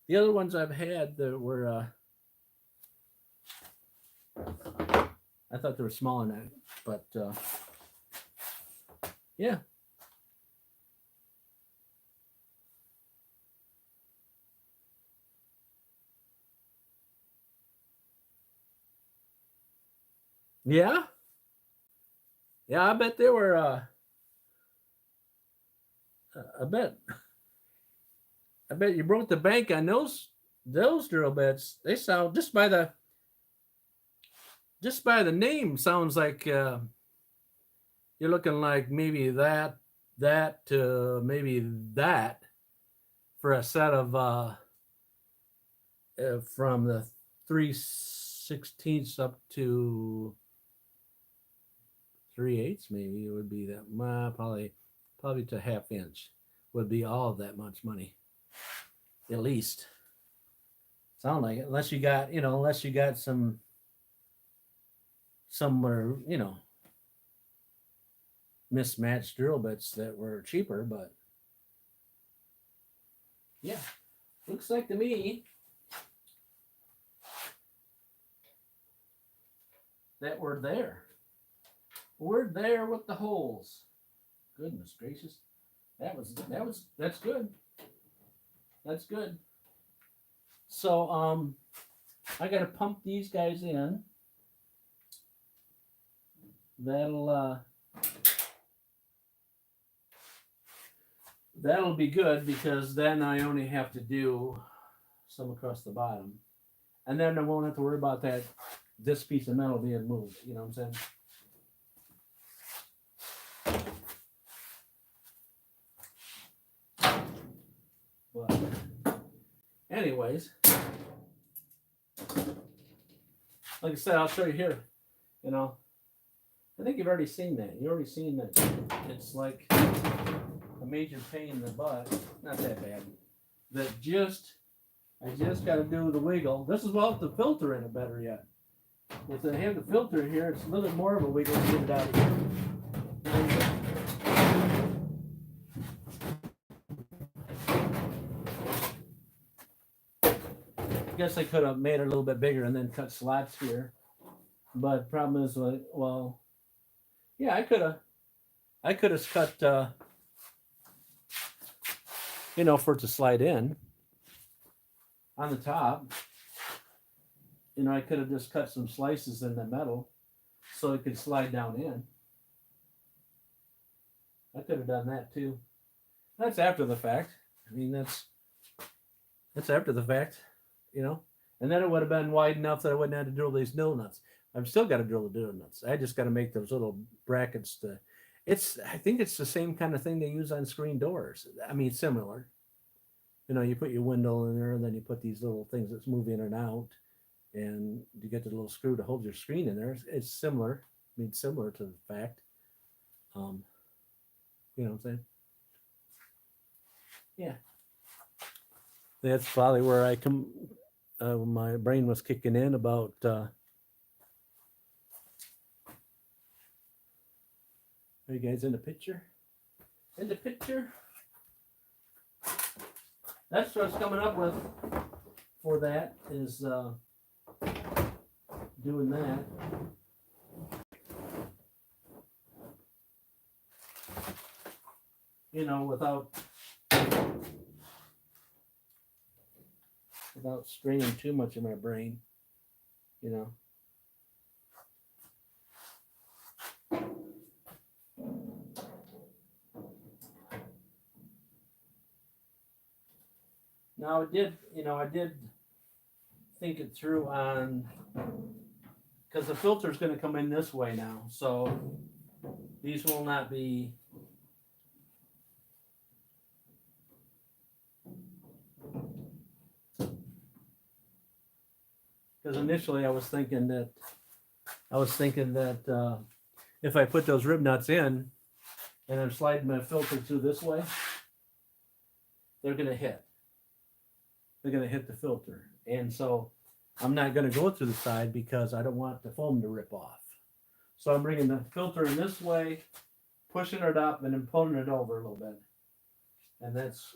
The other ones I've had that were, I thought they were smaller than that, but Yeah. Yeah. Yeah, I bet they were I bet you broke the bank on those drill bits. They sound just by the name sounds like you're looking like maybe that to maybe that for a set of from the 3/16 up to 3/8 maybe it would be that probably to half inch would be all of that much money at least. Sound like it, unless you got somewhere mismatched drill bits that were cheaper, but yeah, looks like to me that we're there. We're there with the holes. Goodness gracious, that's good. That's good. So I got to pump these guys in. That'll that'll be good because then I only have to do some across the bottom, and then I won't have to worry about this piece of metal being moved. You know what I'm saying? But anyways, like I said, I'll show you here. You know, I think you've already seen that. You've already seen that. It's like a major pain in the butt. Not that bad. I just got to do the wiggle. This is without the filter in it better yet. If I have the filter in here, it's a little bit more of a wiggle to get it out of here. I guess I could have made it a little bit bigger and then cut slots here. But problem is, well, yeah, I could have cut, for it to slide in on the top. I could have just cut some slices in the metal so it could slide down in. I could have done that too. That's after the fact. I mean, that's after the fact, and then it would have been wide enough that I wouldn't have to drill these drill nuts. I've still got to drill the drill nuts. I just got to make those little brackets. I think it's the same kind of thing they use on screen doors. I mean, similar. You put your window in there, and then you put these little things that move in and out, and you get the little screw to hold your screen in there. It's similar. I mean, similar to the fact. You know what I'm saying? Yeah. That's probably where my brain was kicking in about. Are you guys in the picture? In the picture? That's what I was coming up with for that is doing that. Without straining too much of my brain, Now I did think it through on because the filter is going to come in this way now, so these will not be. Because initially I was thinking that if I put those rib nuts in and I'm sliding my filter through this way, they're going to hit. They're going to hit the filter. And so I'm not going to go through the side because I don't want the foam to rip off. So I'm bringing the filter in this way, pushing it up, and then pulling it over a little bit. And that's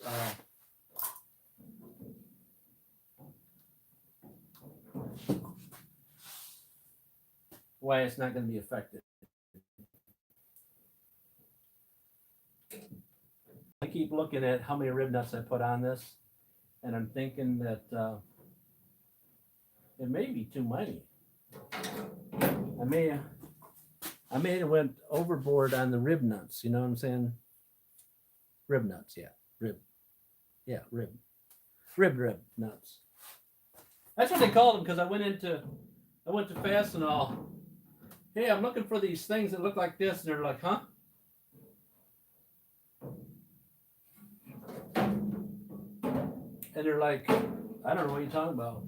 why it's not going to be affected. I keep looking at how many rib nuts I put on this, and I'm thinking that it may be too many. I may have went overboard on the rib nuts. You know what I'm saying? Rib nuts, yeah, rib nuts. That's what they called them because I went to Fastenal. Hey, I'm looking for these things that look like this, and they're like, huh? And they're like, I don't know what you're talking about.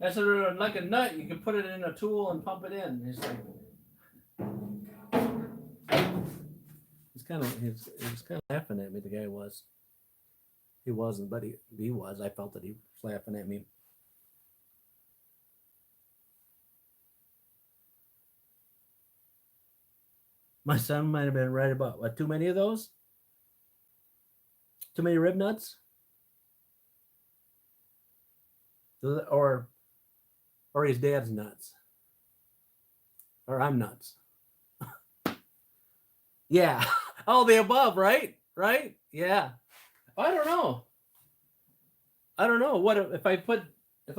I said, they're like a nut. You can put it in a tool and pump it in. And he's like, he was kind of laughing at me. The guy was. He wasn't, but he was. I felt that he was laughing at me. My son might have been right about what? Too many of those? Too many rib nuts? Or his dad's nuts? Or I'm nuts? Yeah. All the above, right? Right? Yeah. I don't know. What if I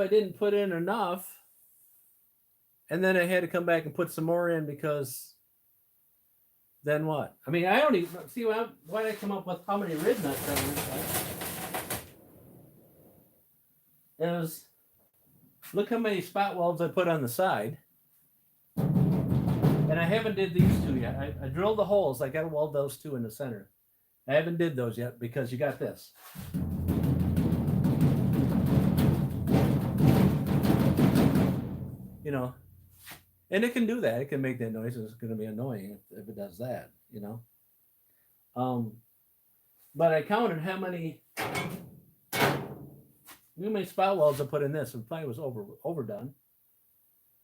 didn't put in enough, and then I had to come back and put some more in because then what? I mean, I don't even see why I come up with how many rib nuts on this side. It was, look how many spot welds I put on the side. And I haven't did these two yet. I drilled the holes. I got to weld those two in the center. I haven't did those yet because you got this. You know, and it can do that. It can make that noise. It's going to be annoying if it does that, you know. But I counted how many spot welds I put in this. It probably was overdone.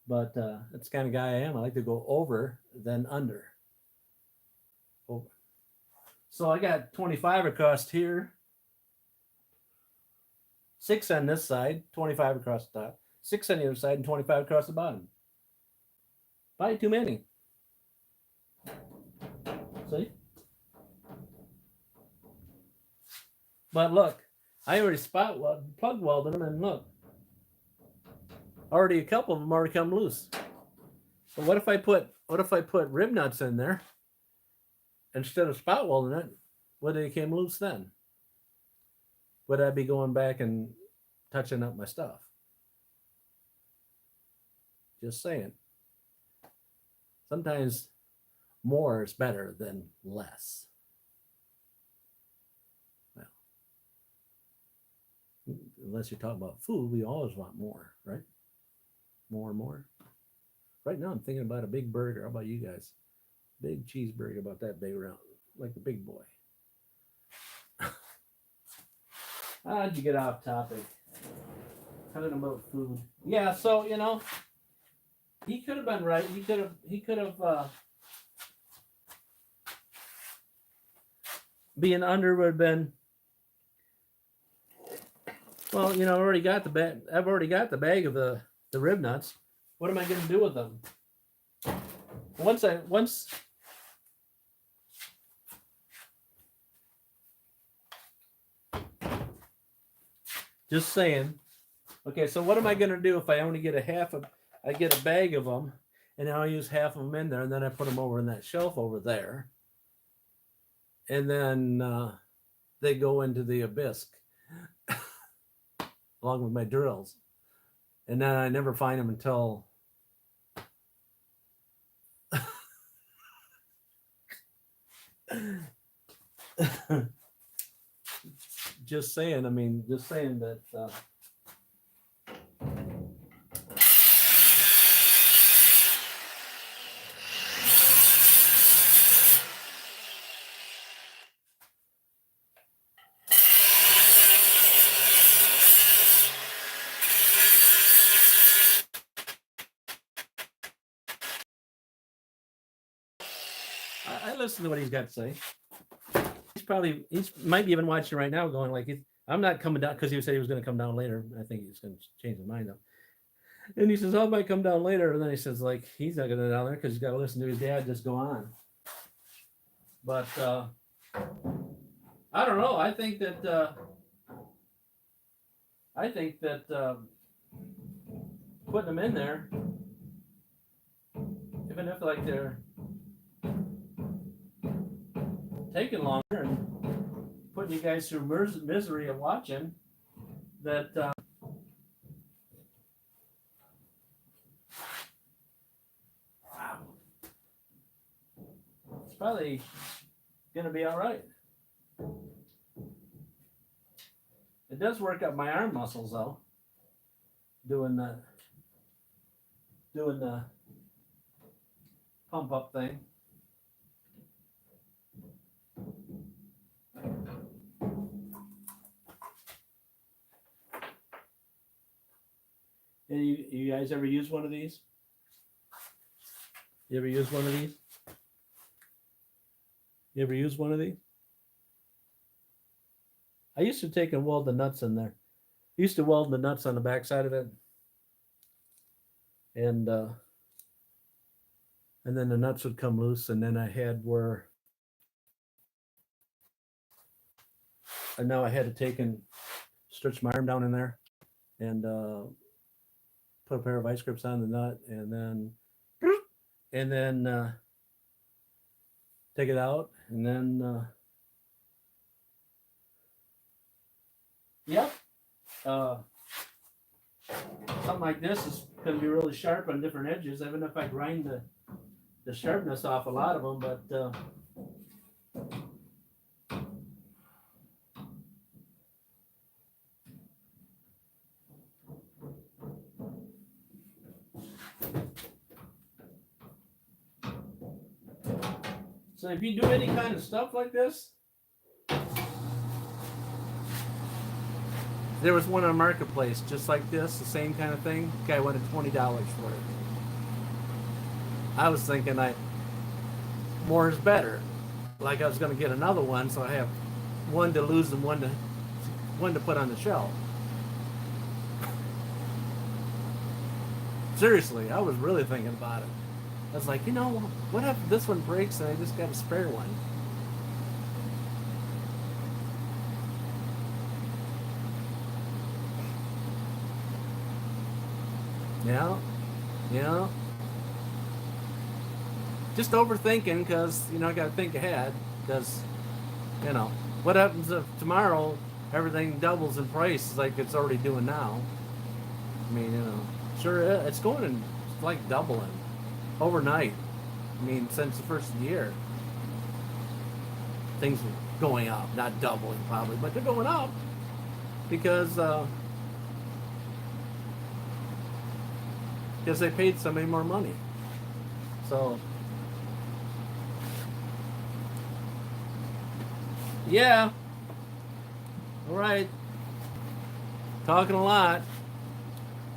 But that's the kind of guy I am. I like to go over than under. Over. So I got 25 across here. 6 on this side, 25 across the top. 6 on the other side, and 25 across the bottom. Probably too many. See? But look, I already plug welded them, and look. Already a couple of them already come loose. But what if I put rib nuts in there instead of spot welding it? Would they came loose then? Would I be going back and touching up my stuff? Just saying. Sometimes more is better than less. Well, unless you're talking about food, we always want more, right? More and more. Right now, I'm thinking about a big burger. How about you guys? Big cheeseburger, about that big round, like the big boy. How'd you get off topic? Talking about food. Yeah, so you know, he could have been right. He could have. Being under would have been. Well, you know, I've already got the bag of the rib nuts. What am I going to do with them? Once. Just saying. Okay, so what am I going to do if I only get I get a bag of them, and I'll use half of them in there, and then I put them over in that shelf over there, and then they go into the abyss along with my drills, and then I never find them until just saying. I mean, just saying that. I listen to what he's got to say. He might be even watching right now going like, I'm not coming down, because he said he was going to come down later. I think he's going to change his mind though. And he says, I might come down later. And then he says, like, he's not going to go down there because he's got to listen to his dad just go on. But I don't know. I think that putting them in there, even if like they're taking longer and putting you guys through misery of watching, that it's probably gonna be all right. It does work up my arm muscles though, doing the pump up thing. And you guys ever use one of these? You ever use one of these? You ever use one of these? I used to take and weld the nuts in there. I used to weld the nuts on the back side of it. And then the nuts would come loose, and then I had now I had to take and stretch my arm down in there and put a pair of vice grips on the nut, and then take it out, and then yep, something like this is going to be really sharp on different edges, even if I grind the sharpness off a lot of them, but so if you do any kind of stuff like this, there was one on Marketplace just like this, the same kind of thing. The guy wanted $20 for it. I was thinking more is better. Like I was going to get another one, so I have one to lose and one to put on the shelf. Seriously, I was really thinking about it. I was like, what if this one breaks and I just got a spare one? Yeah. Just overthinking, because I got to think ahead. Because what happens if tomorrow everything doubles in price like it's already doing now? I mean, sure it's going in, it's like doubling overnight. I mean, since the first of the year, things are going up, not doubling probably, but they're going up because they paid somebody more money. So yeah, all right, talking a lot.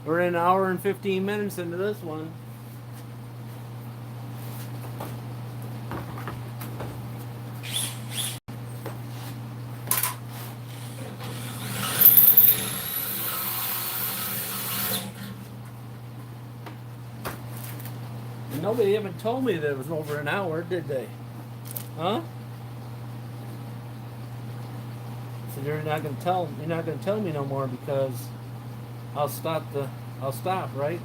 We're in an hour and 15 minutes into this one. And nobody even told me that it was over an hour, did they? Huh? So you're not gonna tell me no more, because I'll stop, right?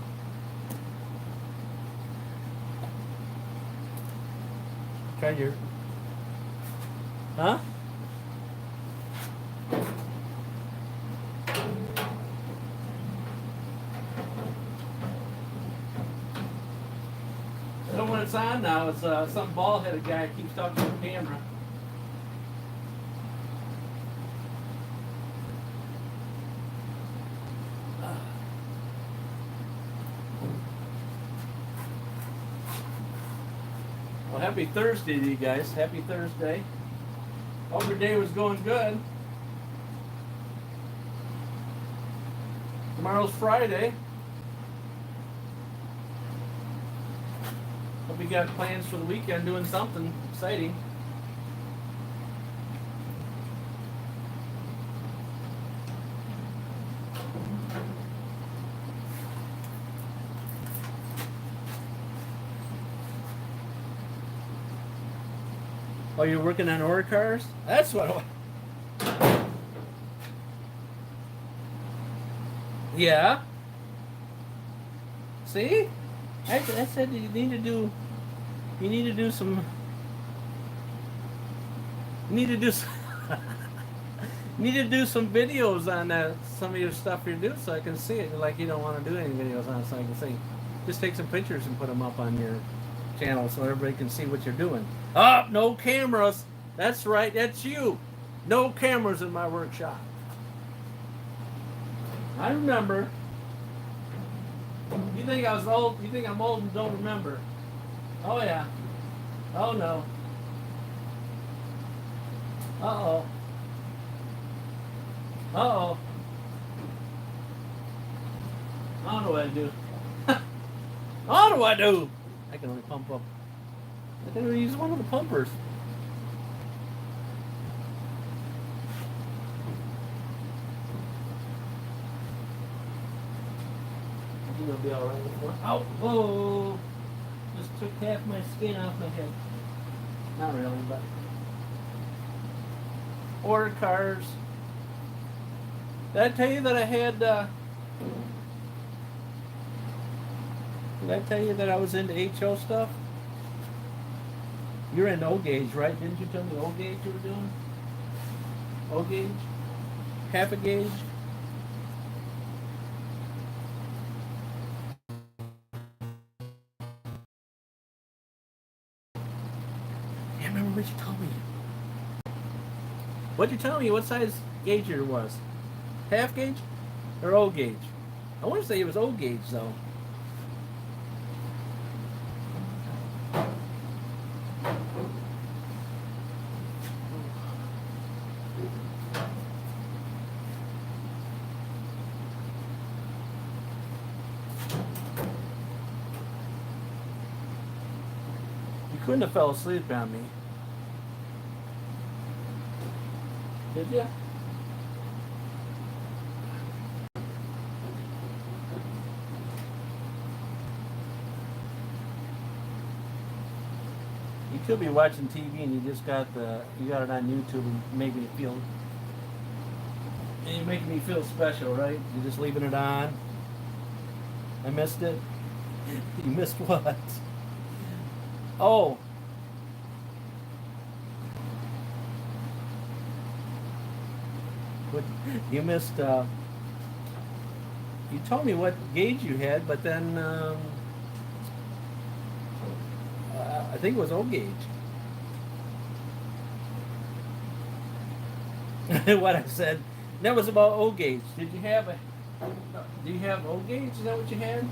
Try your, huh? So when it's on now, it's some bald-headed guy keeps talking to the camera. Well, happy Thursday to you guys. Happy Thursday. Hope your day was going good. Tomorrow's Friday. Hope you got plans for the weekend, doing something exciting. Oh, you're working on ore cars? That's what. Yeah. See? I said you need to do. You need to do some. You need to do. Some, need to do some videos on some of your stuff you're doing, so I can see it. Like you don't want to do any videos on it, so I can see. Just take some pictures and put them up on your channel so everybody can see what you're doing. Oh, no cameras. That's right. That's you. No cameras in my workshop. I remember. You think I was old? You think I'm old and don't remember? Oh yeah. Oh no. Uh-oh. Uh-oh. I don't know what I do. I don't know what I do. I can only pump up. I can only use one of the pumpers. I think I'll be alright with one. Ow! Oh! Just took half my skin off my head. Not really, but. Order cars. Did I tell you that I had, did I tell you that I was into HO stuff? You're into O gauge, right? Didn't you tell me O gauge you were doing? O gauge? Half a gauge? I can't remember what you told me. What'd you tell me what size gauge it was? Half gauge or O gauge? I want to say it was O gauge though. You couldn't have fell asleep on me. Did you? You could be watching TV and you just got you got it on YouTube and making it feel. And you're making me feel special, right? You're just leaving it on. I missed it. You missed what? Oh. What you missed? You told me what gauge you had, but then I think it was O gauge. What I said. That was about O gauge. Did you have a? Do you have O gauge? Is that what you had?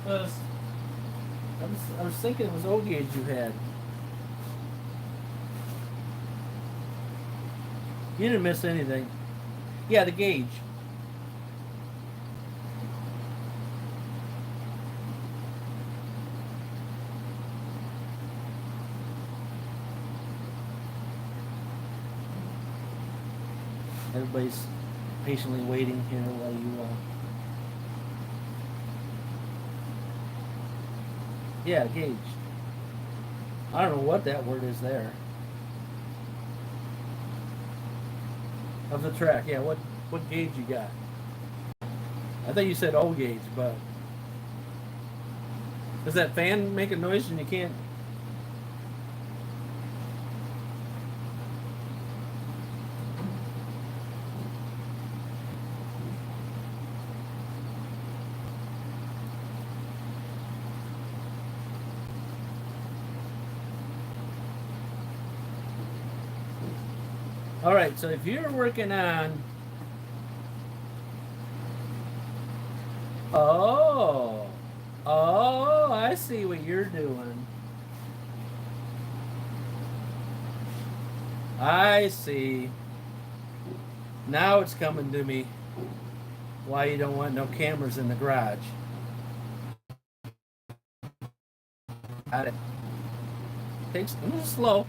I was thinking it was O gauge you had. You didn't miss anything. Yeah, the gauge. Everybody's patiently waiting here while you. Yeah, gauge. I don't know what that word is there. Of the track, yeah. What gauge you got? I think you said O gauge, but does that fan make a noise and you can't? All right, so if you're working on, oh, I see what you're doing. I see. Now it's coming to me. Why you don't want no cameras in the garage? Got it. Takes. I'm slow.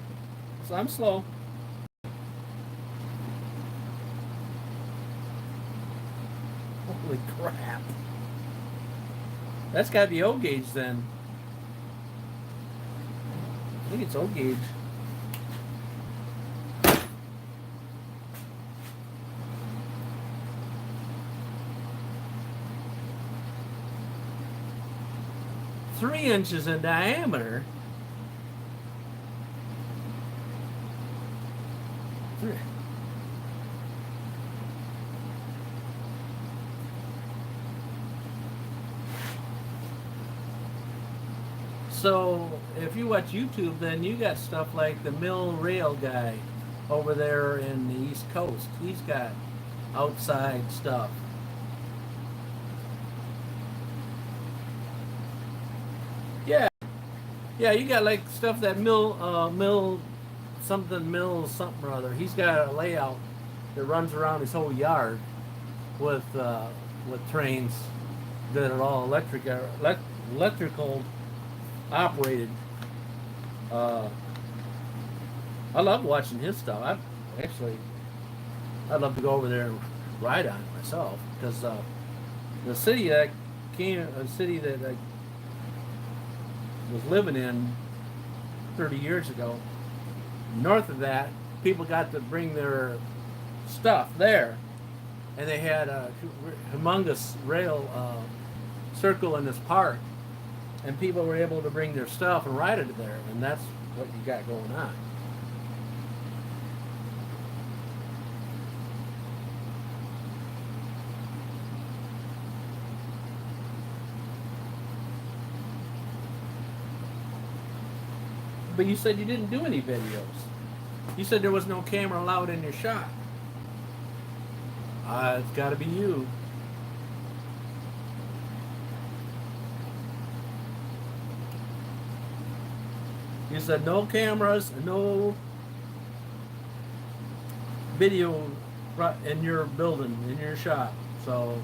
So I'm slow. Holy crap. That's got to be O gauge then. I think it's O gauge. 3 inches in diameter. Three. So if you watch YouTube, then you got stuff like the mill rail guy over there in the East Coast. He's got outside stuff. Yeah, yeah, you got like stuff that mill something or other. He's got a layout that runs around his whole yard with trains that are all electrical operated. I love watching his stuff. I'd love to go over there and ride on it myself, because the city that I was living in 30 years ago, north of that, people got to bring their stuff there, and they had a humongous rail circle in this park, and people were able to bring their stuff and ride it there, and that's what you got going on. But you said you didn't do any videos. You said there was no camera allowed in your shop. It's got to be you. You said no cameras, no video in your building, in your shop. So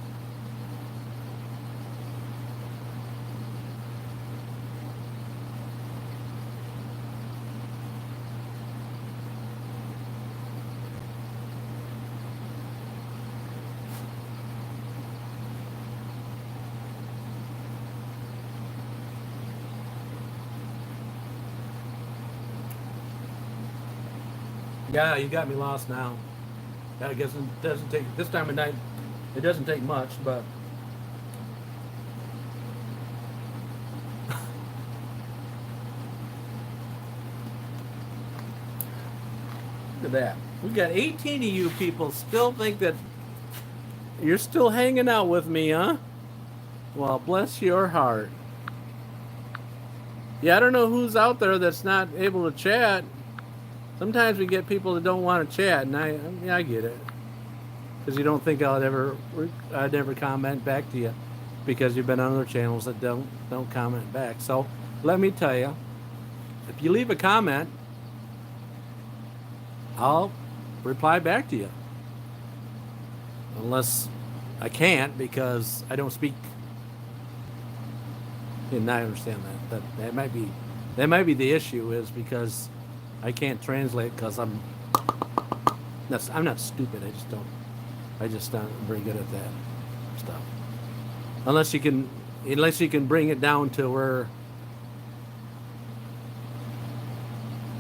yeah, you got me lost now. I guess it doesn't take, this time of night, it doesn't take much, but look at that. We got 18 of you people still think that you're still hanging out with me, huh? Well, bless your heart. Yeah, I don't know who's out there that's not able to chat. Sometimes we get people that don't want to chat, and I get it, because you don't think I'd ever comment back to you, because you've been on other channels that don't comment back. So let me tell you, if you leave a comment, I'll reply back to you, unless I can't because I don't speak. And I understand that that might be the issue, is because I can't translate, because I'm not stupid. I just not very good at that stuff. Unless you can bring it down to where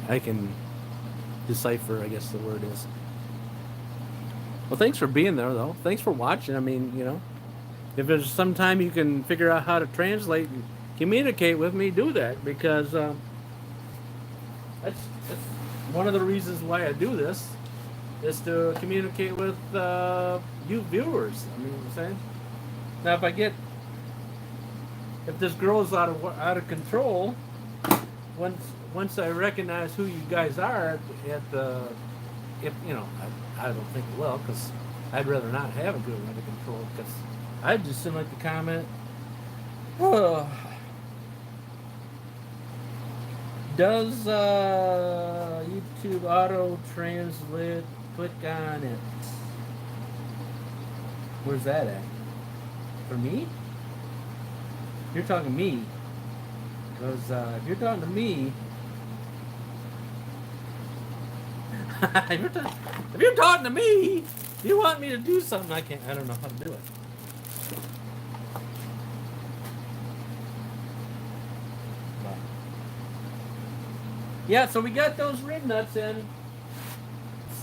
I can decipher, I guess the word is. Well, thanks for being there, though. Thanks for watching. I mean, if there's some time you can figure out how to translate and communicate with me, do that, because that's one of the reasons why I do this, is to communicate with you viewers. I mean, what I'm saying. Now, if this grows out of control, once I recognize who you guys are I don't think it will, because I'd rather not have it go out of control, because I'd just send like the comment, does YouTube auto translate? Click on it. Where's that at? For me? You're talking to me. Because if you're talking to me, if you're talking to me, you want me to do something I don't know how to do it. Yeah, so we got those rib nuts in.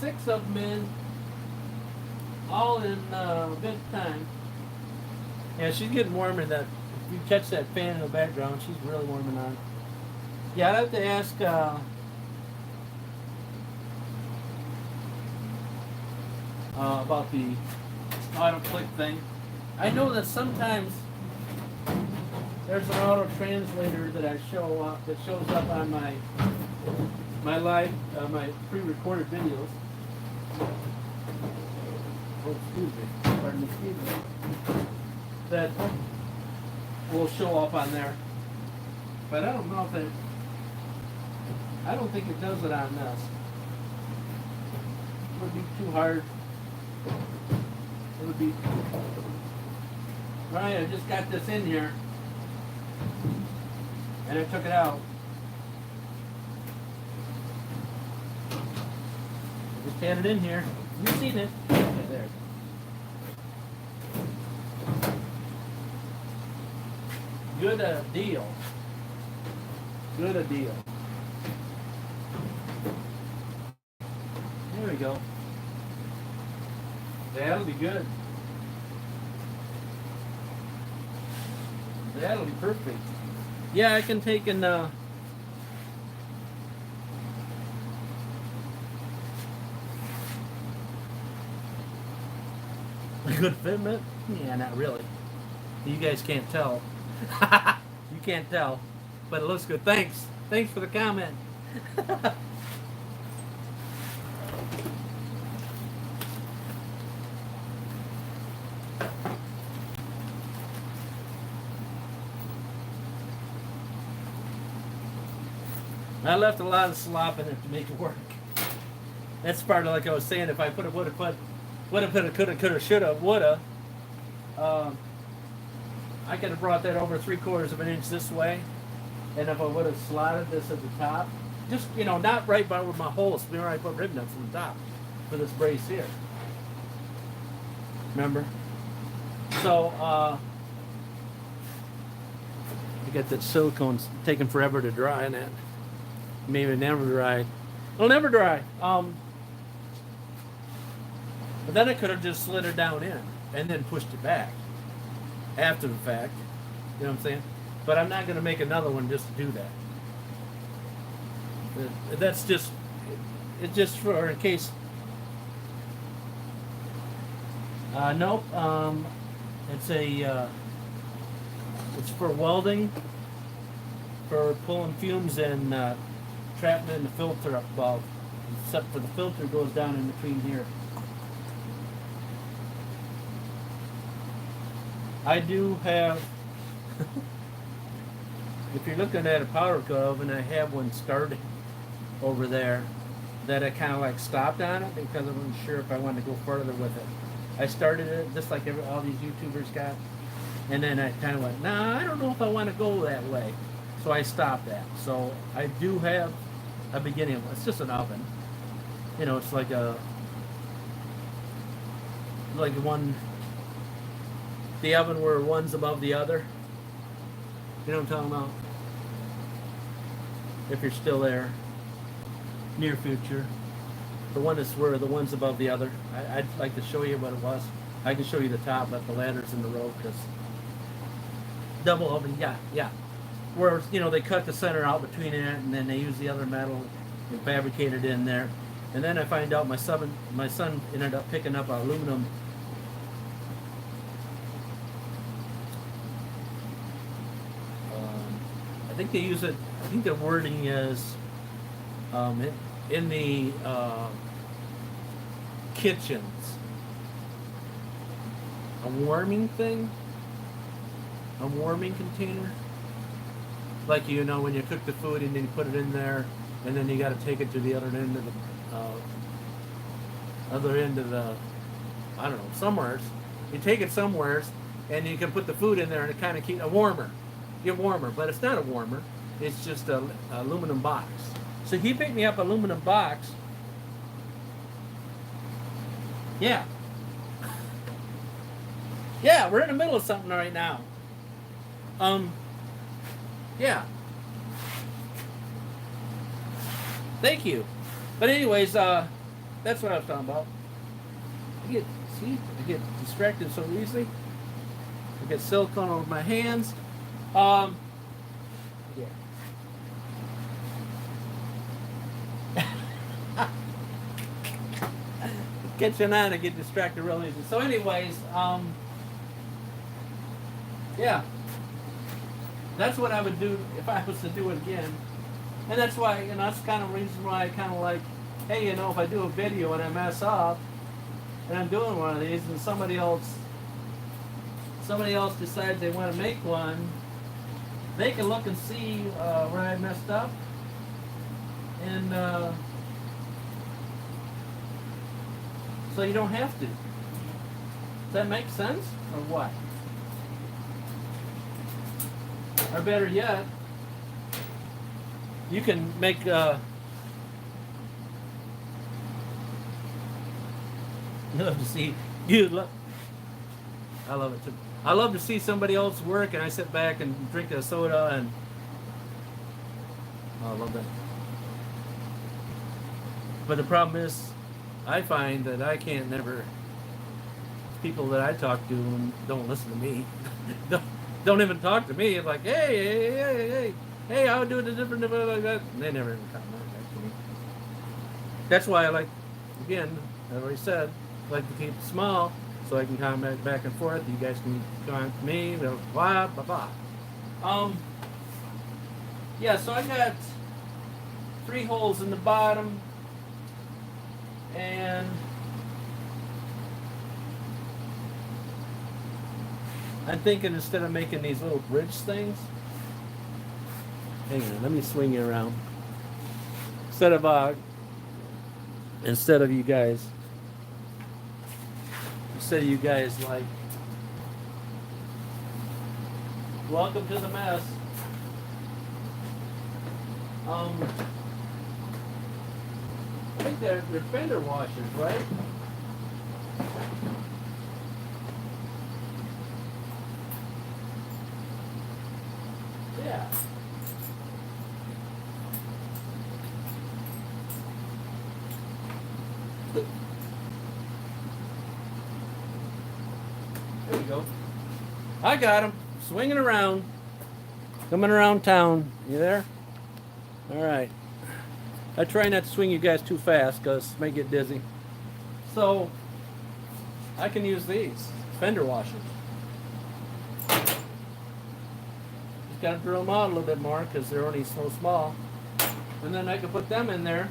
6 of them in. All in good time. Yeah, she's getting warmer in If you catch that fan in the background, she's really warming on. Yeah, I'd have to ask about the auto click thing. I know that sometimes there's an auto translator that that shows up on my live my pre-recorded videos. Oh, excuse me. Pardon me, excuse me. That will show up on there. But I don't know if it. I don't think it does it on this. It would be too hard. It would be. Right, I just got this in here. And I took it out. Just had it in here. You've seen it. Okay, there. Good deal. Good a deal. There we go. That'll be good. That'll be perfect. Yeah, I can take and a good fitment? Yeah, not really. You guys can't tell. You can't tell, but it looks good. Thanks. Thanks for the comment. I left a lot of slop in it to make it work. That's part of, like I was saying, if I put a woulda, coulda, shoulda, woulda, I could have brought that over 3/4 of an inch this way, and if I would have slotted this at the top, just, you know, not right by where my hole is, where I put rib nuts on the top for this brace here. Remember? So, I got that silicone taking forever to dry, and that maybe never dry. It'll never dry. But then I could have just slid it down in and then pushed it back after the fact. You know what I'm saying? But I'm not going to make another one just to do that. That's just, it's just for in case. Nope. It's it's for welding, for pulling fumes and trapping in the filter up above. Except for the filter goes down in between here. I do have, if you're looking at a powder coat oven, I have one starting over there that I kind of like stopped on it because I wasn't sure if I wanted to go further with it. I started it just like all these YouTubers got, and then I kind of went, nah, I don't know if I want to go that way. So I stopped that. So I do have a beginning. It's just an oven. You know, it's like one, the oven where one's above the other. You know what I'm talking about? If you're still there, near future. The one that's where the one's above the other. I'd like to show you what it was. I can show you the top, but the ladder's in the road because double oven, yeah. Where, you know, they cut the center out between it and then they use the other metal and fabricate it in there. And then I find out my son ended up picking up aluminum. I think they use it. I think the wording is in the kitchens. A warming thing? A warming container? Like, you know, when you cook the food and then you put it in there and then you got to take it to the other end of the I don't know, somewheres. You take it somewheres and you can put the food in there and it kind of keeps a warmer. Get warmer, but it's not a warmer. It's just a aluminum box. So he picked me up an aluminum box. Yeah. Yeah, we're in the middle of something right now. Yeah. Thank you. But anyways, that's what I was talking about. I get distracted so easily. I get silicone over my hands. Um, yeah. Catching on, I get distracted real easy. So, anyways, yeah, that's what I would do if I was to do it again. And that's why, that's kind of the reason why I kind of like, hey, if I do a video and I mess up, and I'm doing one of these, and somebody else decides they want to make one, they can look and see where I messed up, and so you don't have to. Does that make sense, or what? Or better yet, you can make love to see I love it too. I love to see somebody else work, and I sit back and drink a soda, and I love that. But the problem is, I find that I can't never. People that I talk to don't listen to me. don't even talk to me. It's like, hey, I would do it different like that. And they never even comment back to me. That's why I like, again, I already said, I like to keep it small so I can comment back and forth. You guys can comment to me, blah, blah, blah. Yeah, so I got 3 holes in the bottom, and I'm thinking instead of making these little bridge things, hang on, let me swing you around. Instead of you guys like, welcome to the mess. I think they're fender washers, right? Yeah. There we go. I got him. Swinging around. Coming around town. You there? All right. I try not to swing you guys too fast because it may get dizzy. So, I can use these. Fender washers. Just got to drill them out a little bit more because they're only so small. And then I can put them in there.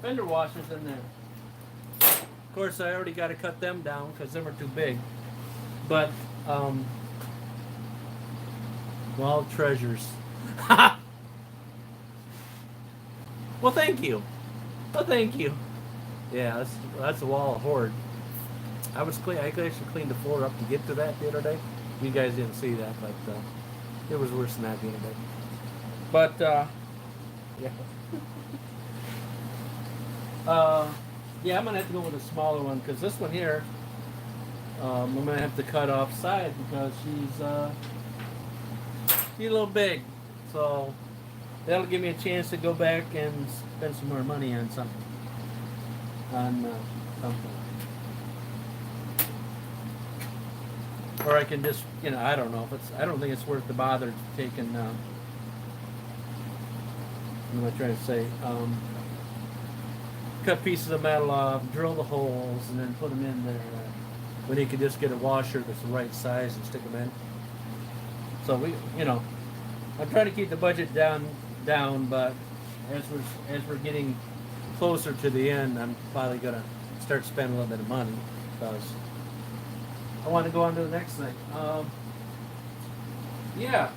Fender washers in there. Of course, I already got to cut them down because them are too big. But, well, treasures. Well, thank you. Well, thank you. Yeah, that's a wall of hoard. I actually cleaned the floor up to get to that the other day. You guys didn't see that, but it was worse than that the other day. But yeah. Yeah, I'm gonna have to go with a smaller one because this one here, I'm gonna have to cut off side because she's a little big. So that'll give me a chance to go back and spend some more money on something. Or I can just, I don't know if I don't think it's worth the bother taking. What am I trying to say? Cut pieces of metal off, drill the holes, and then put them in there. When you could just get a washer that's the right size and stick them in. So I'm trying to keep the budget down, but as we're getting closer to the end, I'm probably gonna start spending a little bit of money because I want to go on to the next thing. Yeah.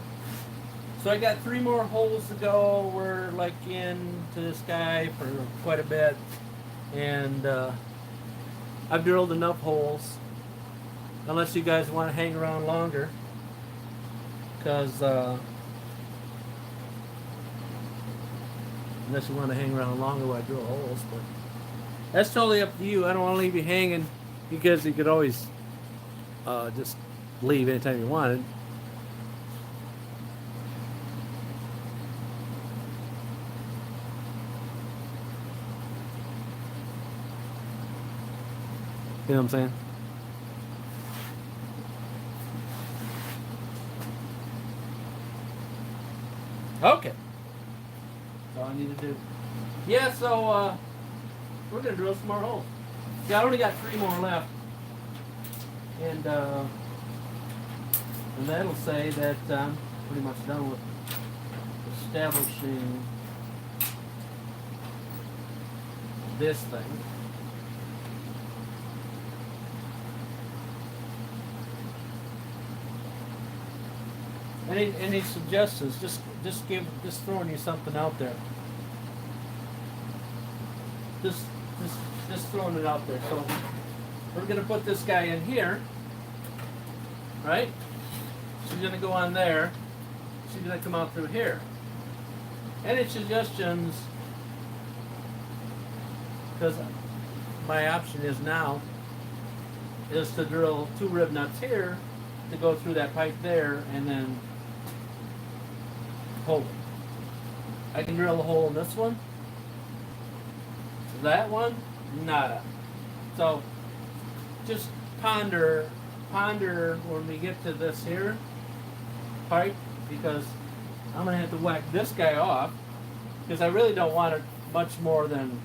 So I got 3 more holes to go. We're like into this guy for quite a bit, and I've drilled enough holes. Unless you guys want to hang around longer, because unless you want to hang around longer while I drill holes, but that's totally up to you. I don't want to leave you hanging because you could always just leave anytime you wanted. You know what I'm saying? Okay. That's all I need to do. Yeah, so we're gonna drill some more holes. Yeah, I only got 3 more left. And that'll say that I'm pretty much done with establishing this thing. Any suggestions? Just throwing you something out there. Just throwing it out there. So we're gonna put this guy in here, right? She's gonna go on there. She's gonna come out through here. Any suggestions? Because my option is now is to drill 2 rib nuts here to go through that pipe there and then hold it. I can drill a hole in this one. That one, nada. So just ponder when we get to this here pipe, because I'm gonna have to whack this guy off because I really don't want it much more than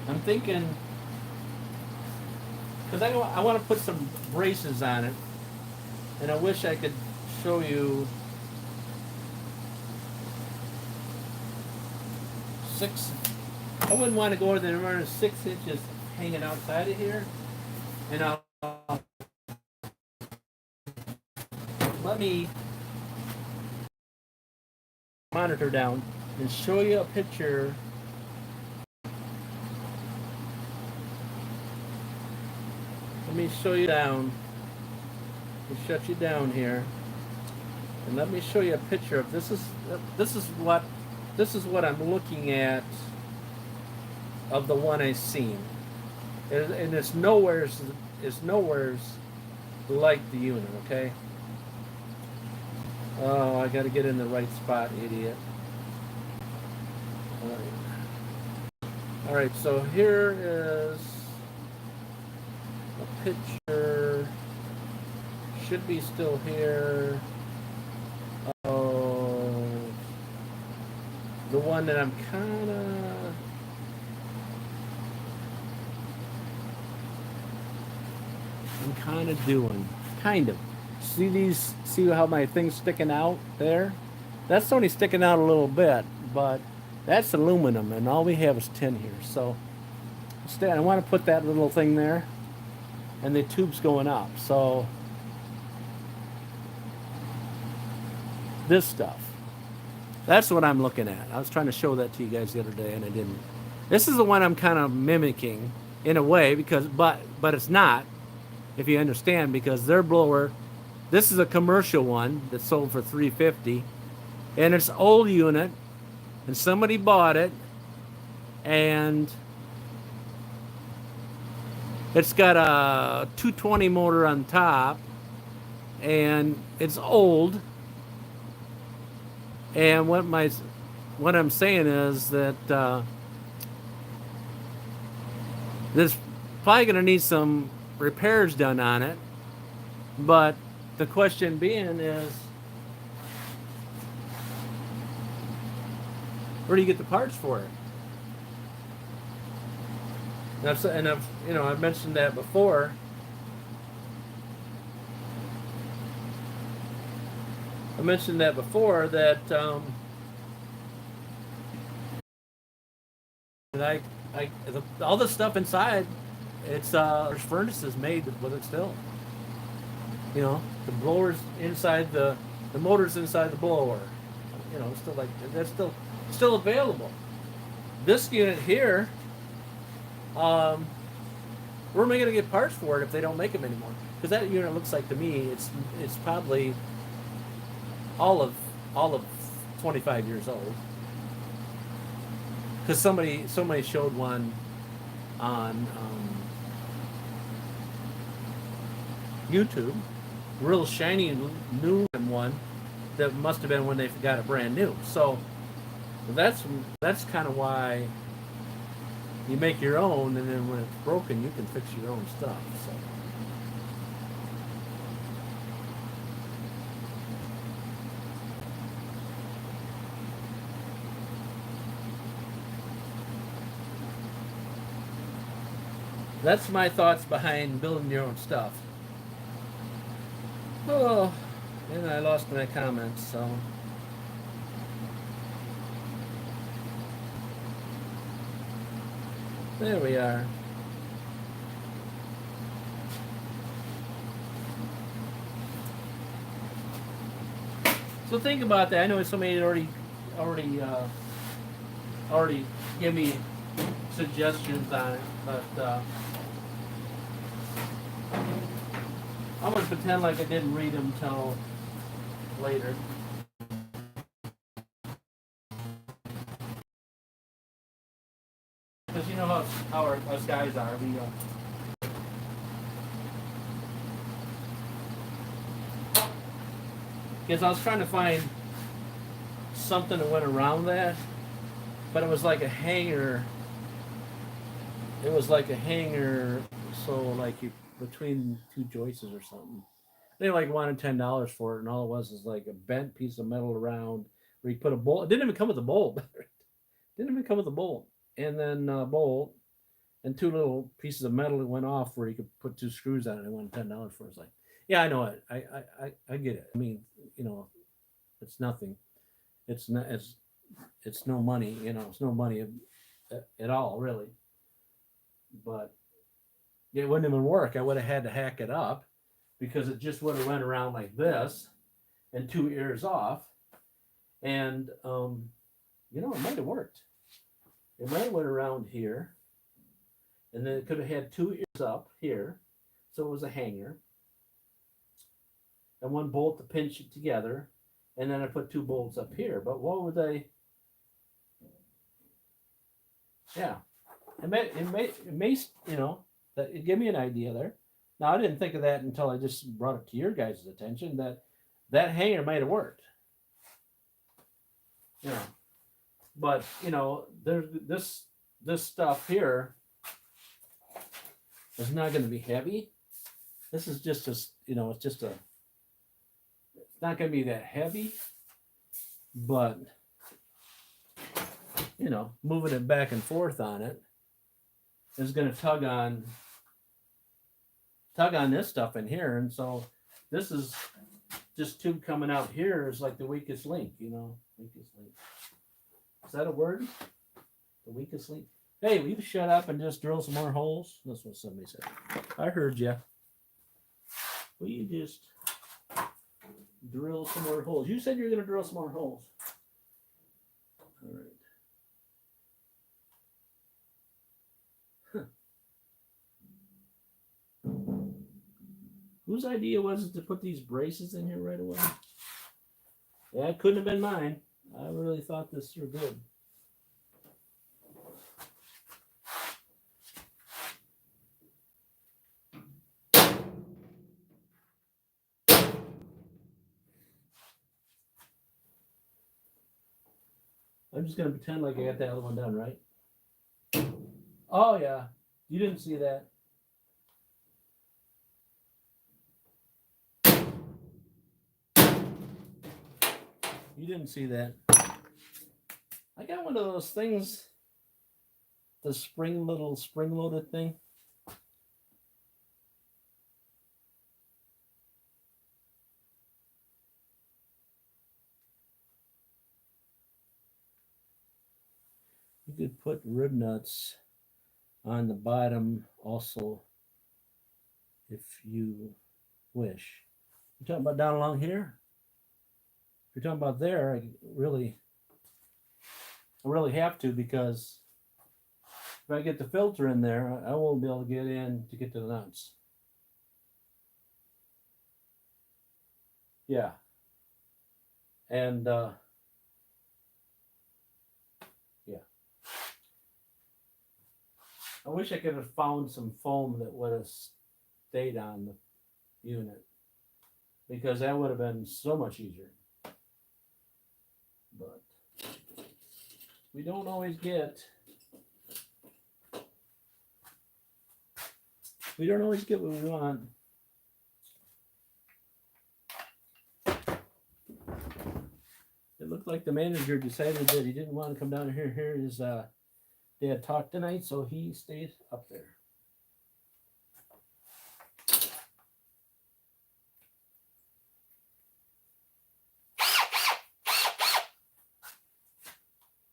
I'm thinking, because I want to put some braces on it, and I wish I could show you 6. I wouldn't want to go over there and run 6 inches hanging outside of here, and I'll let me monitor down and show you a picture. Let me show you down. Let me shut you down here, and let me show you a picture of this is what I'm looking at of the one I seen, and it's nowhere's like the unit. Okay. Oh, I got to get in the right spot, idiot. All right. So here is a picture. Should be still here. Oh, the one that I'm kind of doing. Kind of. See how my thing's sticking out there? That's only sticking out a little bit, but that's aluminum, and all we have is tin here. So instead, I want to put that little thing there, and the tube's going up. So this stuff, that's what I'm looking at. I was trying to show that to you guys the other day, and I didn't. This is the one I'm kind of mimicking in a way, because but it's not, if you understand, because their blower. This is a commercial one that sold for $350, and it's an old unit, and somebody bought it, and it's got a 220 motor on top, and it's old. And what I'm saying is that there's probably going to need some repairs done on it, but the question being is, where do you get the parts for it? And I've mentioned that before. That all the stuff inside, it's there's furnaces made with it still. You know, the blower's inside the motor's inside the blower. You know, still like that's still available. This unit here, where am I going to get parts for it if they don't make them anymore? Because that unit looks like, to me, it's probably all of 25 years old. Because somebody showed one on YouTube, real shiny new one that must have been when they got it brand new. So But that's kind of why you make your own, and then when it's broken, you can fix your own stuff. So. That's my thoughts behind building your own stuff. Oh, and I lost my comments, so. There we are. So think about that. I know somebody had already give me suggestions on it, but I'm gonna pretend like I didn't read them till later. Because you know how us guys are. Because I was trying to find something that went around that, but it was like a hanger. It was like a hanger, so like you between two joists or something. They like wanted $10 for it, and all it was like a bent piece of metal around where you put a bolt. It didn't even come with a bolt. Didn't even come with a bolt, and then a bolt and two little pieces of metal that went off where you could put two screws on it. And wanted $10 for it. It's like, yeah, I know it. I get it. I mean, you know, it's nothing. It's not. It's no money. You know, it's no money at all, really. But it wouldn't even work. I would have had to hack it up because it just would have went around like this and two ears off. And, you know, it might have worked. It might have went around here. And then it could have had two ears up here. So it was a hanger. And one bolt to pinch it together. And then I put two bolts up here. But what would they? Yeah. It may, you know, that it gave me an idea there. Now I didn't think of that until I just brought it to your guys' attention that hanger might have worked. You know, but you know, there's this stuff here is not going to be heavy. This is just a, you know, it's just a. It's not going to be that heavy, but you know, moving it back and forth on it is going to tug on this stuff in here, and so this is just tube coming out here is like the weakest link, you know, weakest link. Is that a word? The weakest link. Hey, will you shut up and just drill some more holes? That's what somebody said. I heard you. Will you just drill some more holes? You said you're going to drill some more holes. All right. Whose idea was it to put these braces in here right away? Yeah, it couldn't have been mine. I really thought this through good. I'm just going to pretend like I got that other one done, right? Oh, yeah. You didn't see that. You didn't see that. I got one of those things, the little spring-loaded thing. You could put rib nuts on the bottom also if you wish. You're talking about down along here? If you're talking about there, I really have to, because if I get the filter in there, I won't be able to get in to get to the nuts. Yeah. And yeah. I wish I could have found some foam that would have stayed on the unit, because that would have been so much easier. But we don't always get what we want. It looked like the manager decided that he didn't want to come down here and hear his dad talk tonight, so he stayed up there.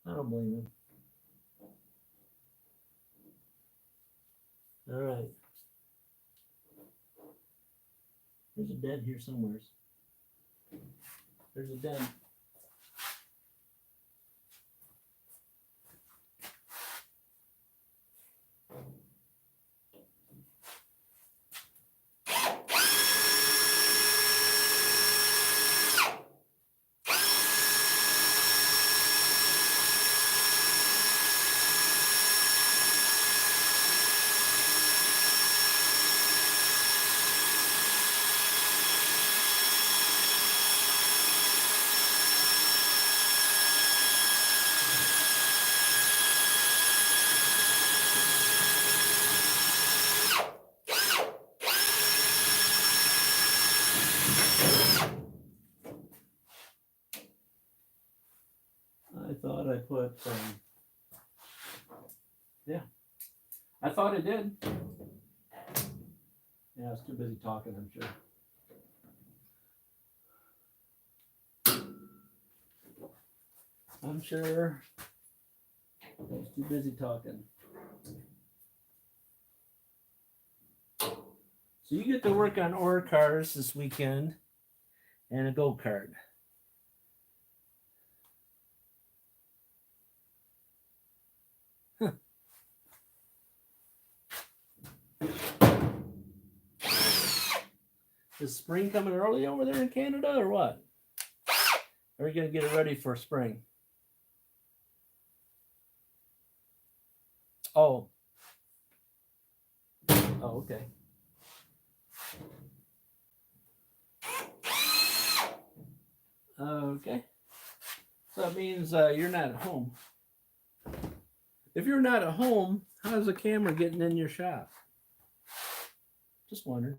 I don't blame him. All right. There's a dent here somewhere. There's a dent. I thought I put, yeah, I thought it did. Yeah, I was too busy talking, I'm sure. I'm sure I was too busy talking. So you get to work on ore cars this weekend and a go-kart. Huh. Is spring coming early over there in Canada or what? Are you going to get it ready for spring? Oh. Oh, okay. Okay. So that means you're not at home. If you're not at home, how's the camera getting in your shop? Just wondering.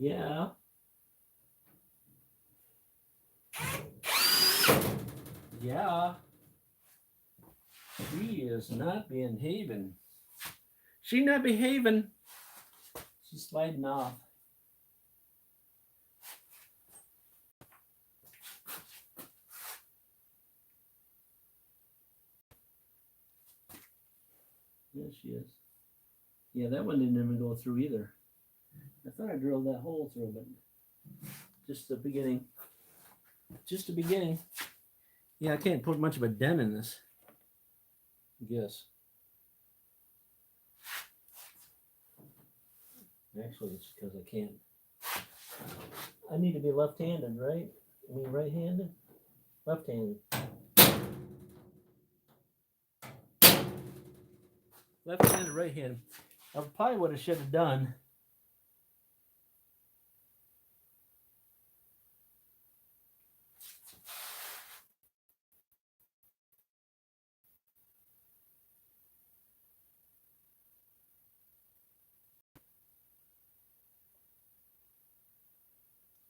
Yeah. Yeah. She is not behaving. She not behaving. She's sliding off. Yes, she is. Yeah, that one didn't even go through either. I thought I drilled that hole through, but just the beginning. Just the beginning. Yeah, I can't put much of a dent in this. I guess. Actually, it's because I can't. I need to be left-handed, right? I mean, right-handed? Left-handed. Left-handed, right-handed. I probably what I should have done.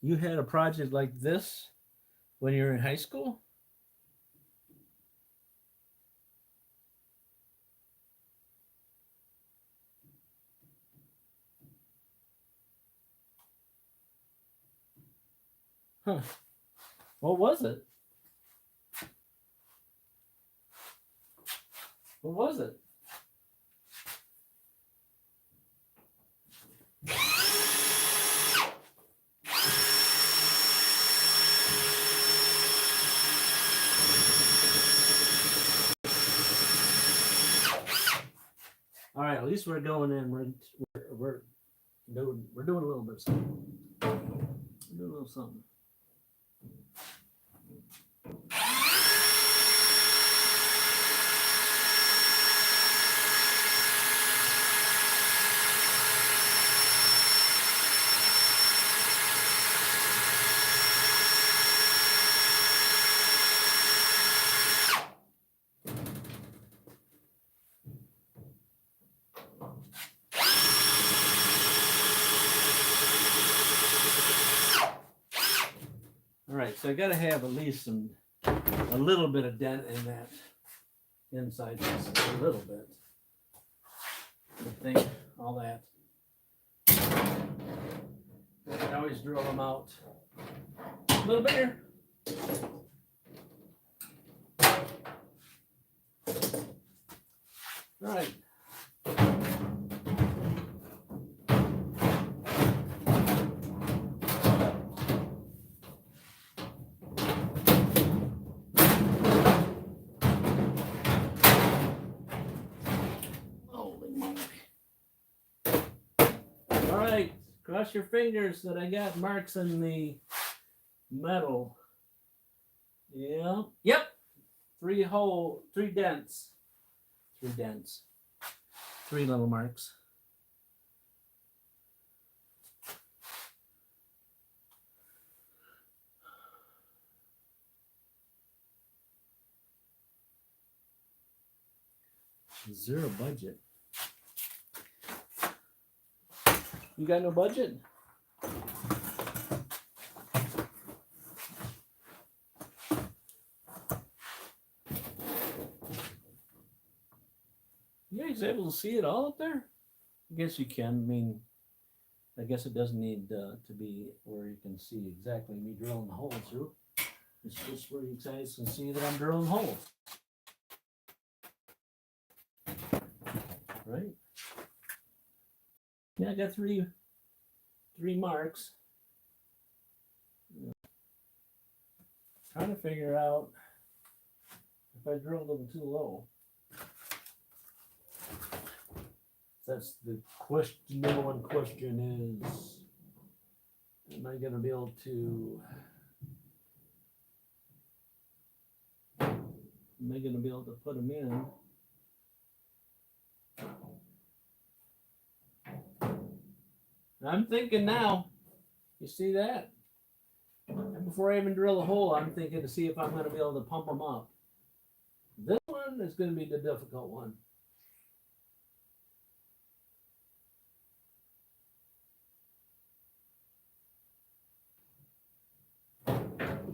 You had a project like this when you were in high school? Huh. What was it? What was it? All right, at least we're going in. We're We're doing a little bit of something. We're doing a little something. All right, so I got to have at least a little bit of dent in that inside piece, a little bit. I think all that. I can always drill them out a little bigger. All right. Cross your fingers that I got marks in the metal. Yeah. Yep. 3 dents. 3 dents. 3 little marks. Zero budget. You got no budget? You guys able to see it all up there? I guess you can. I mean, I guess it doesn't need to be where you can see exactly me drilling the hole through. It's just where you guys can see that I'm drilling holes. Right? Yeah, I got three marks. Trying to figure out if I drilled them too low. That's the question. Number one question is, am I going to be able to? Am I going to be able to put them in? I'm thinking now. You see that? And before I even drill a hole, I'm thinking to see if I'm going to be able to pump them up. This one is going to be the difficult one.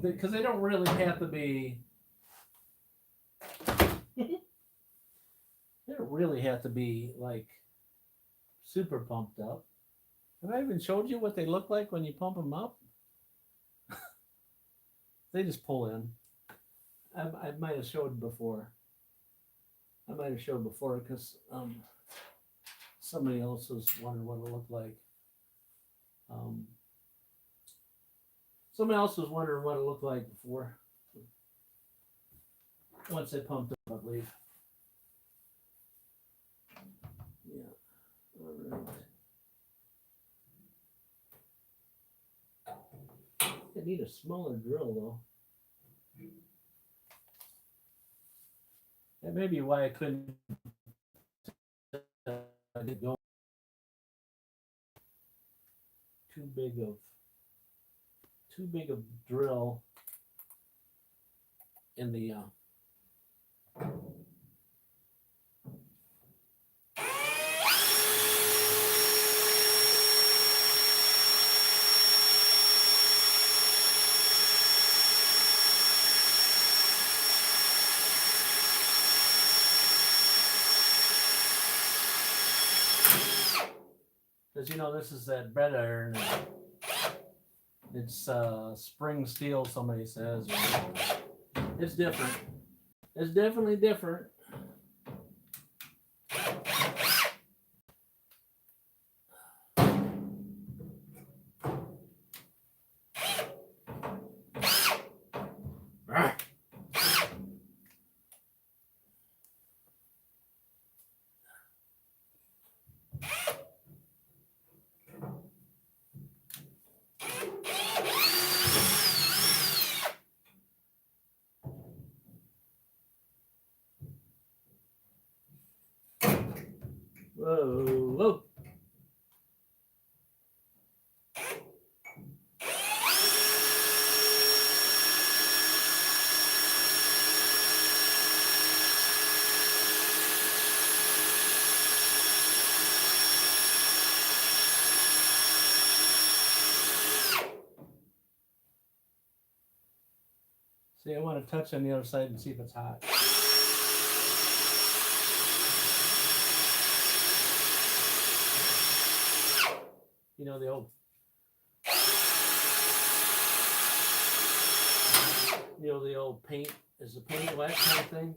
Because they don't really have to be. They don't really have to be like super pumped up. Have I even showed you what they look like when you pump them up? They just pull in. I might have showed before. I might have showed before because somebody else was wondering what it looked like. Somebody else was wondering what it looked like before. Once they pumped up, I believe. Yeah. All right. I need a smaller drill though. That may be why I couldn't go too big of drill in the because you know this is that bed iron. It's spring steel, somebody says. It's different. It's definitely different. whoa. See, I want to touch on the other side and see if it's hot. You know, the old paint, is the paint wet kind of thing?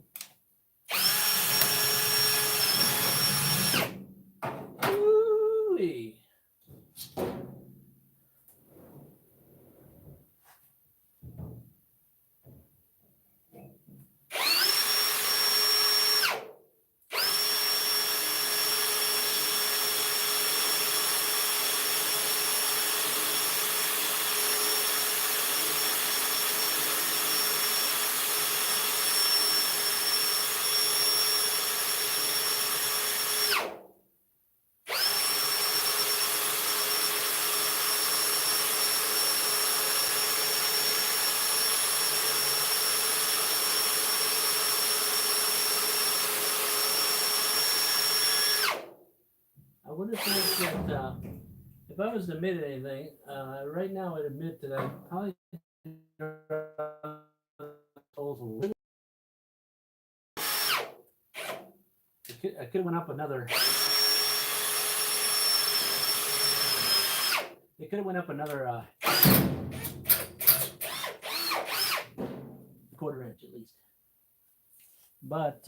Ooh-wee. I would have said that if I was to admit anything, right now I'd admit that I probably told a little. I could have went up another. It could have went up another quarter inch at least. But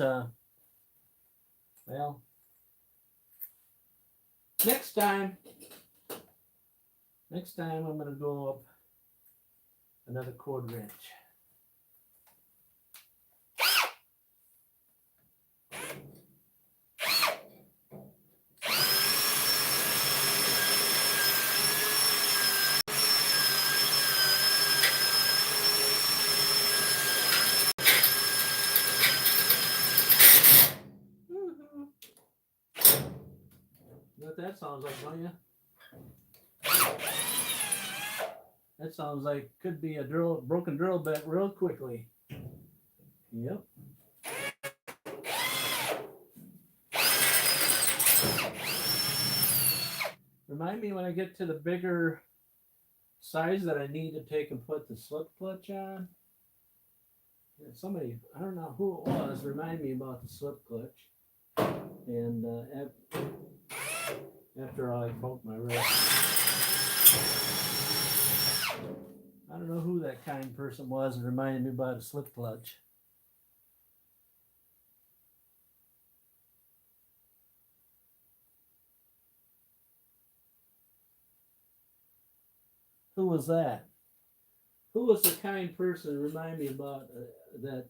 well, next time I'm going to go up another quarter inch. You know what that sounds like, don't you? That sounds like could be a broken drill bit real quickly. Yep. Remind me when I get to the bigger size that I need to take and put the slip clutch on. Yeah, somebody, I don't know who it was, remind me about the slip clutch. And after I broke my wrist. I don't know who that kind person was and reminded me about a slip clutch. Who was that? Who was the kind person to remind me about that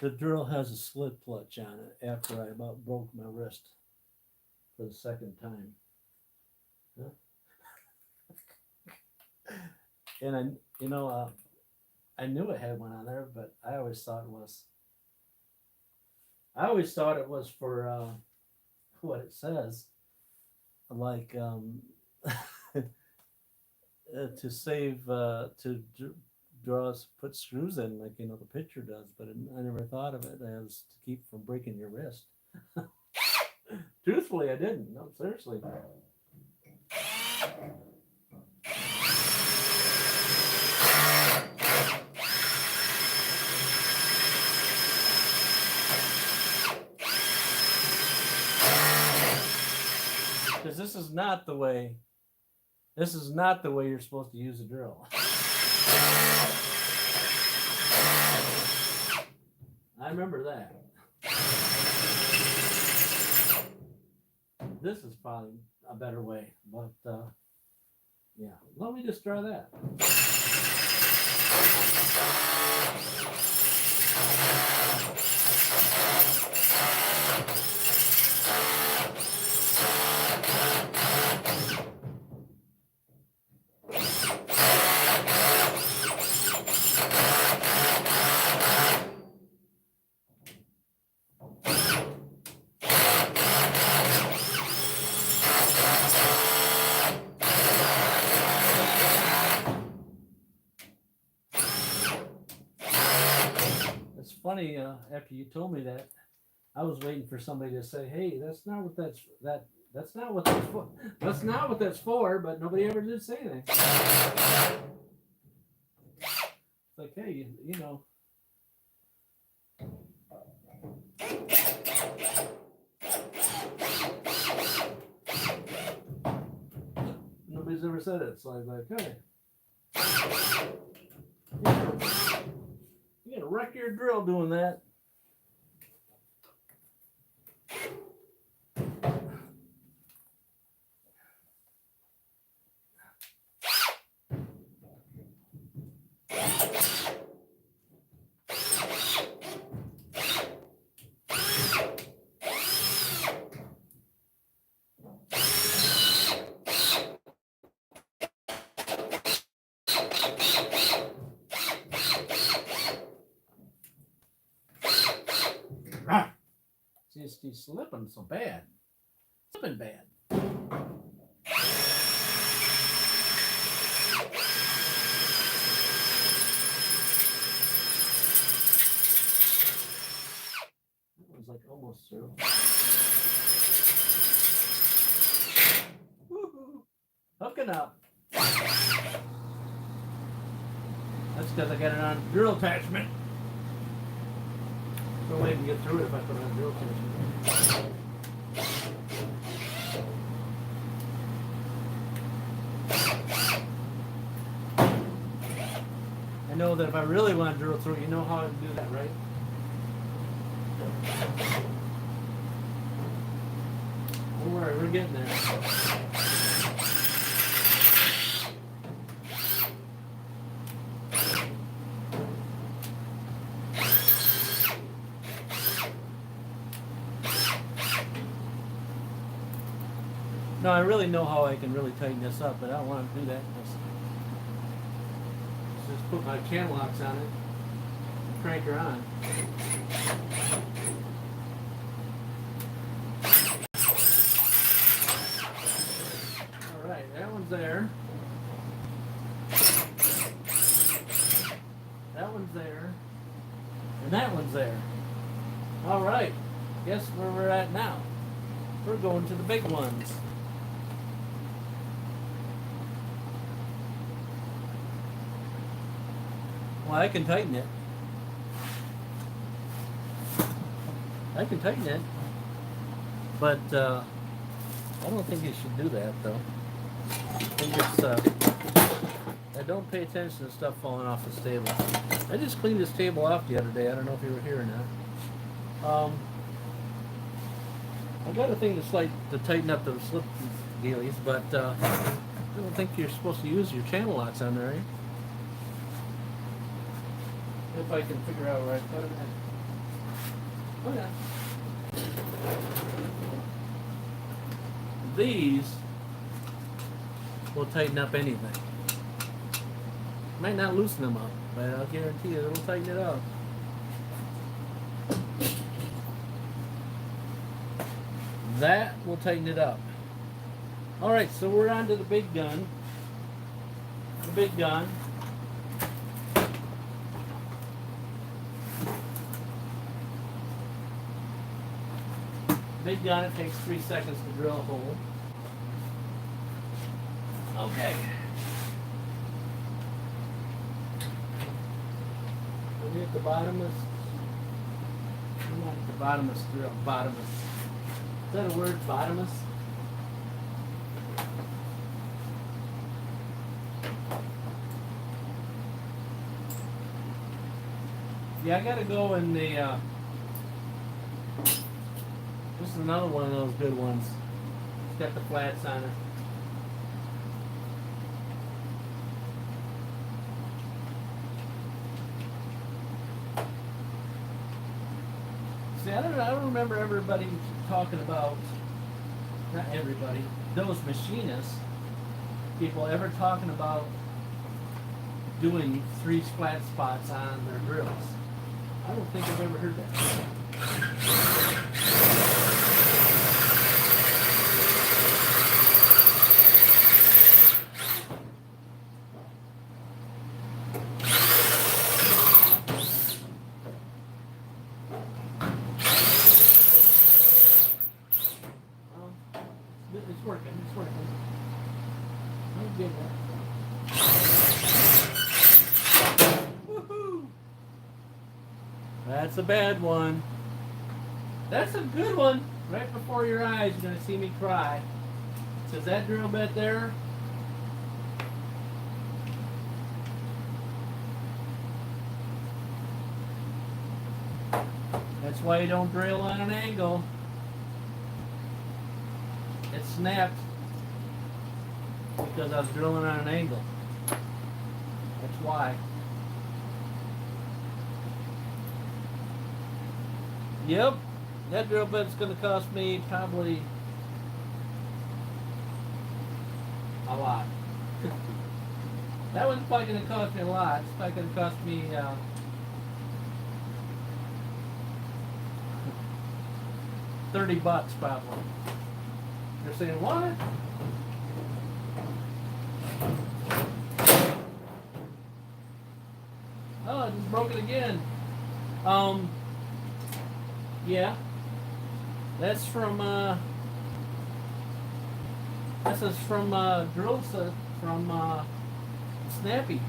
the drill has a slip clutch on it after I about broke my wrist for the second time? Huh? And I knew it had one on there, but I always thought it was for what it says, like to save to put screws in, like the picture does. But I never thought of it as to keep from breaking your wrist. Truthfully, I didn't. No, seriously. Because this is not the way you're supposed to use a drill. I remember that. This is probably a better way, but yeah, let me just try that. It's funny, after you told me that, I was waiting for somebody to say, "Hey, that's not what that's not what that's for. That's not what that's for." But nobody ever did say anything. It's like, hey, you know, nobody's ever said it. So I was like, hey, you're gonna wreck your drill doing that. He's slipping so bad. Slipping bad. That one's like almost through. Woo-hoo. Hooking up. That's because I got it on drill attachment. No way I can get through it if I put it on drill attachment. I know that if I really want to drill through, you know how I do that, right? Don't worry, we're getting there. No, I really know how I can really tighten this up, but I don't want to do that. Just put my channel locks on it and crank her on. Alright, that one's there. That one's there. And that one's there. Alright, guess where we're at now? We're going to the big ones. Well, I can tighten it. I can tighten it. But I don't think you should do that, though. I think it's, I don't pay attention to stuff falling off this table. I just cleaned this table off the other day. I don't know if you were here or not. I got a thing to tighten up the slip dealies, but I don't think you're supposed to use your channel locks on there, are you? If I can figure out where I put them at. Oh yeah. These will tighten up anything. Might not loosen them up, but I'll guarantee you it'll tighten it up. That will tighten it up. Alright, so we're on to the big gun. The big gun. Big gun, it takes 3 seconds to drill a hole. Okay. We hit the bottomest. We want the bottomest drill. Bottomest. Is that a word? Bottomest? Yeah, I gotta go in the this is another one of those good ones. It's got the flats on it. See, I don't remember everybody talking about, not everybody, those machinists, people ever talking about doing 3 flat spots on their drills. I don't think I've ever heard that. It's working. I'm good now. Woohoo! That's a bad one. That's a good one. Right before your eyes, you're gonna see me cry. Says that drill bit there. That's why you don't drill on an angle. It snapped because I was drilling on an angle. That's why. Yep, that drill bit's going to cost me probably a lot. That one's probably going to cost me a lot. It's probably going to cost me $30 probably. You're saying what? Oh, it just broke it again. Yeah. That's from this is from drill set from Snappy.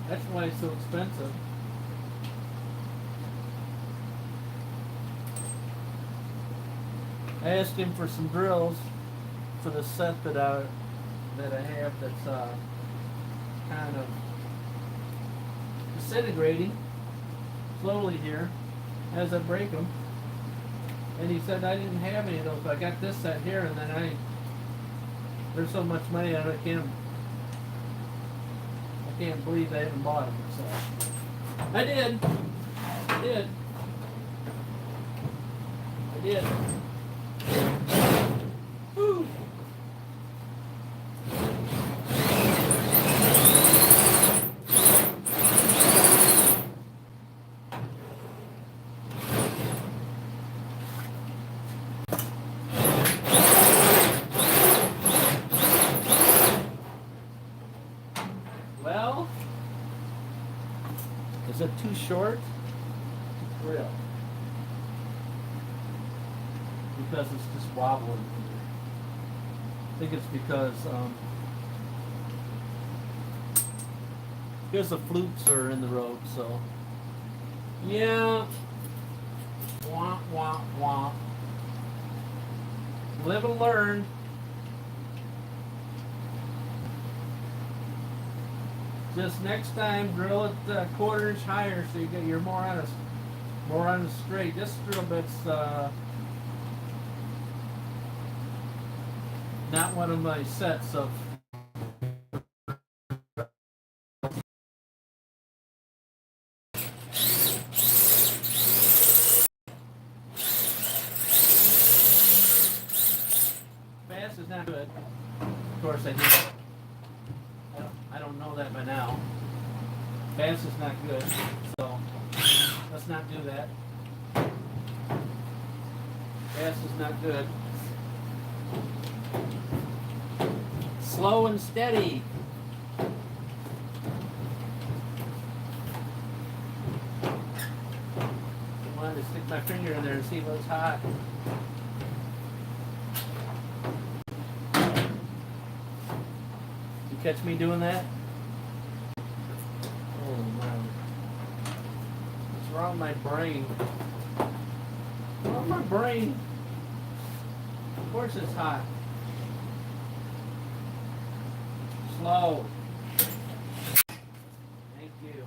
That's why it's so expensive. I asked him for some drills for the set that I have that's kind of disintegrating slowly here as I break them. And he said I didn't have any of those, but I got this set here, and then there's so much money on it, I can't believe I haven't bought them. So I did. I did. I did. Woo. Well, is it too short to drill? Because it's just wobbling. I think it's because the flutes are in the road, so yeah. Wah wah wah. Live and learn. Just next time, drill it a quarter inch higher so you're more on a straight. This drill bit's not one of my sets of fast is not good. Of course I don't know that by now. Fast is not good, so let's not do that. Fast is not good. Slow and steady. I wanted to stick my finger in there and see what's hot. You catch me doing that? Oh my. What's wrong with my brain? What's wrong with my brain? Of course it's hot. Slow. Thank you.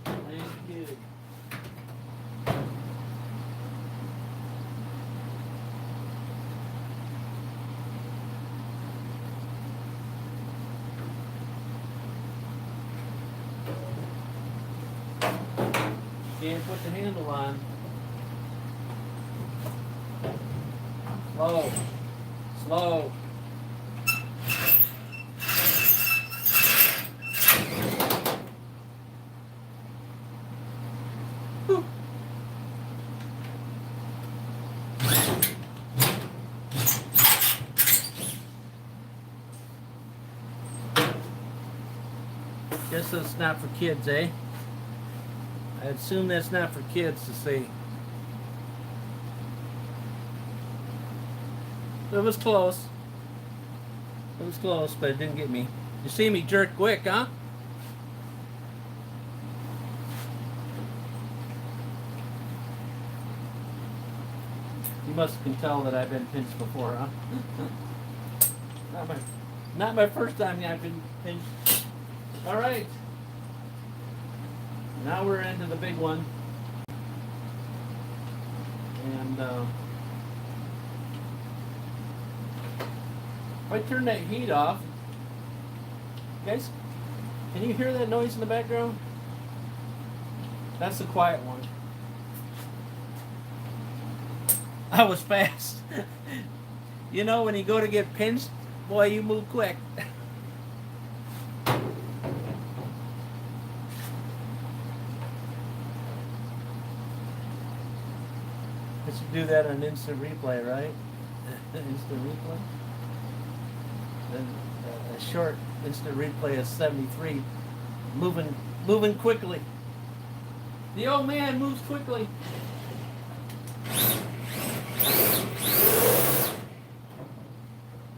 Thank you. Can't put the handle on. Slow. Slow. Whew. Guess that's not for kids, eh? I assume that's not for kids to see. It was close. It was close, but it didn't get me. You see me jerk quick, huh? You must can tell that I've been pinched before, huh? not my first time I've been pinched. All right. Now we're into the big one. And if I turn that heat off, guys, can you hear that noise in the background? That's the quiet one. I was fast. You know, when you go to get pinched, boy, you move quick. I should do that on instant replay, right? Instant replay. Then a short instant replay is 73. Moving quickly. The old man moves quickly.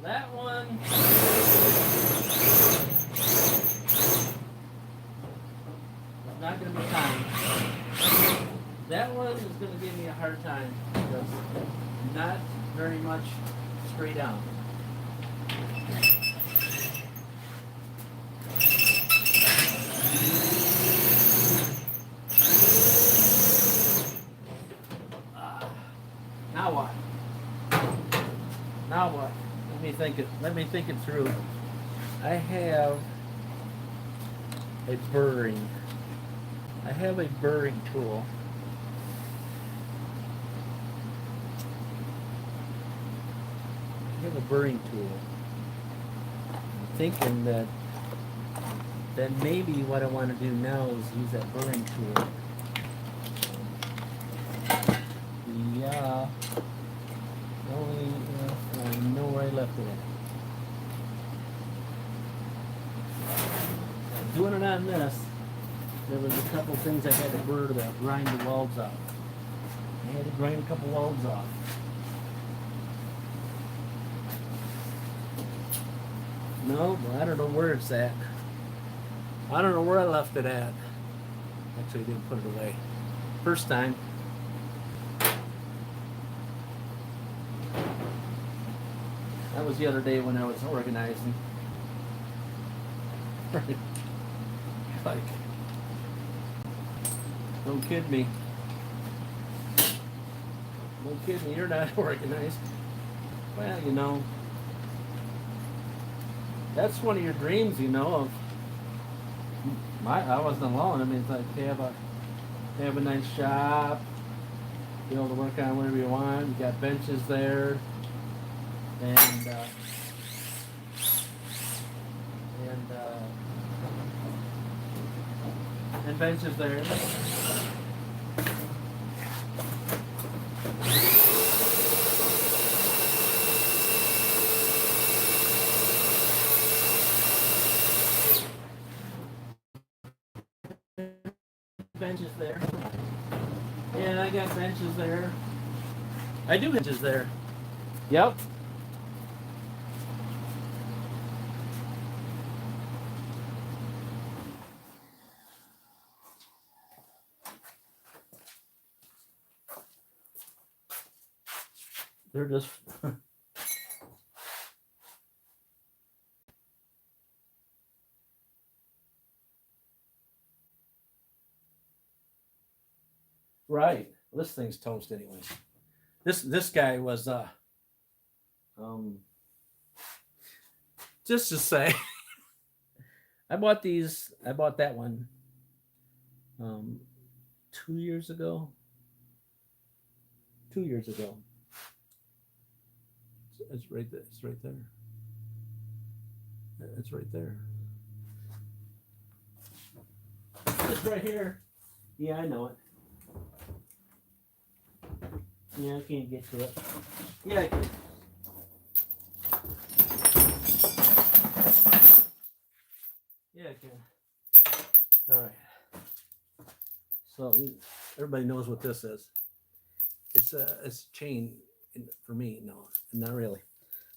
That one. Not going to be timed. That one is going to give me a hard time because not very much straight down. Now what? Now what? Let me think it through. I have a burring. I have a burring tool. I have a burring tool. I'm thinking that maybe what I want to do now is use that burring tool. Yeah. I know where I left it at. Doing it on this, there was a couple things I had to burr to grind the welds off. I had to grind a couple welds off. No, I don't know where it's at. I don't know where I left it at. Actually, I didn't put it away. First time. That was the other day when I was organizing. Like, don't kid me. Don't kid me, you're not organized. Well, you know, that's one of your dreams, you know, I wasn't alone. I mean, it's like to have a nice shop, be able to work on whatever you want. You got benches there. And benches there. Benches there. And I got benches there. I do benches there. Yep. They're just right. This thing's toast anyways. This guy was just to say I bought that one 2 years ago. 2 years ago. It's right there. It's right there. It's right there. It's right here. Yeah, I know it. Yeah, I can't get to it. Yeah, I can. Yeah, I can. All right. So everybody knows what this is. It's a chain for me. No, not really.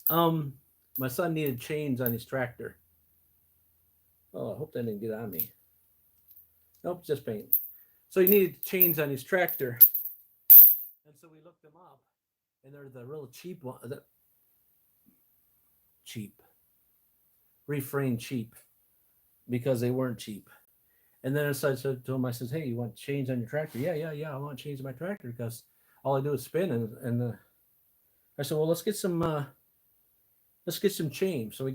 My son needed chains on his tractor. Oh, I hope that didn't get on me. Nope, just paint. So he needed chains on his tractor, and so we looked them up, and they're the real cheap one. The cheap, refrain cheap, because they weren't cheap. And then so I said to him, I says, "Hey, you want chains on your tractor?" Yeah, yeah, yeah. I want chains on my tractor because all I do is spin. And I said, "Well, let's get some chain." So we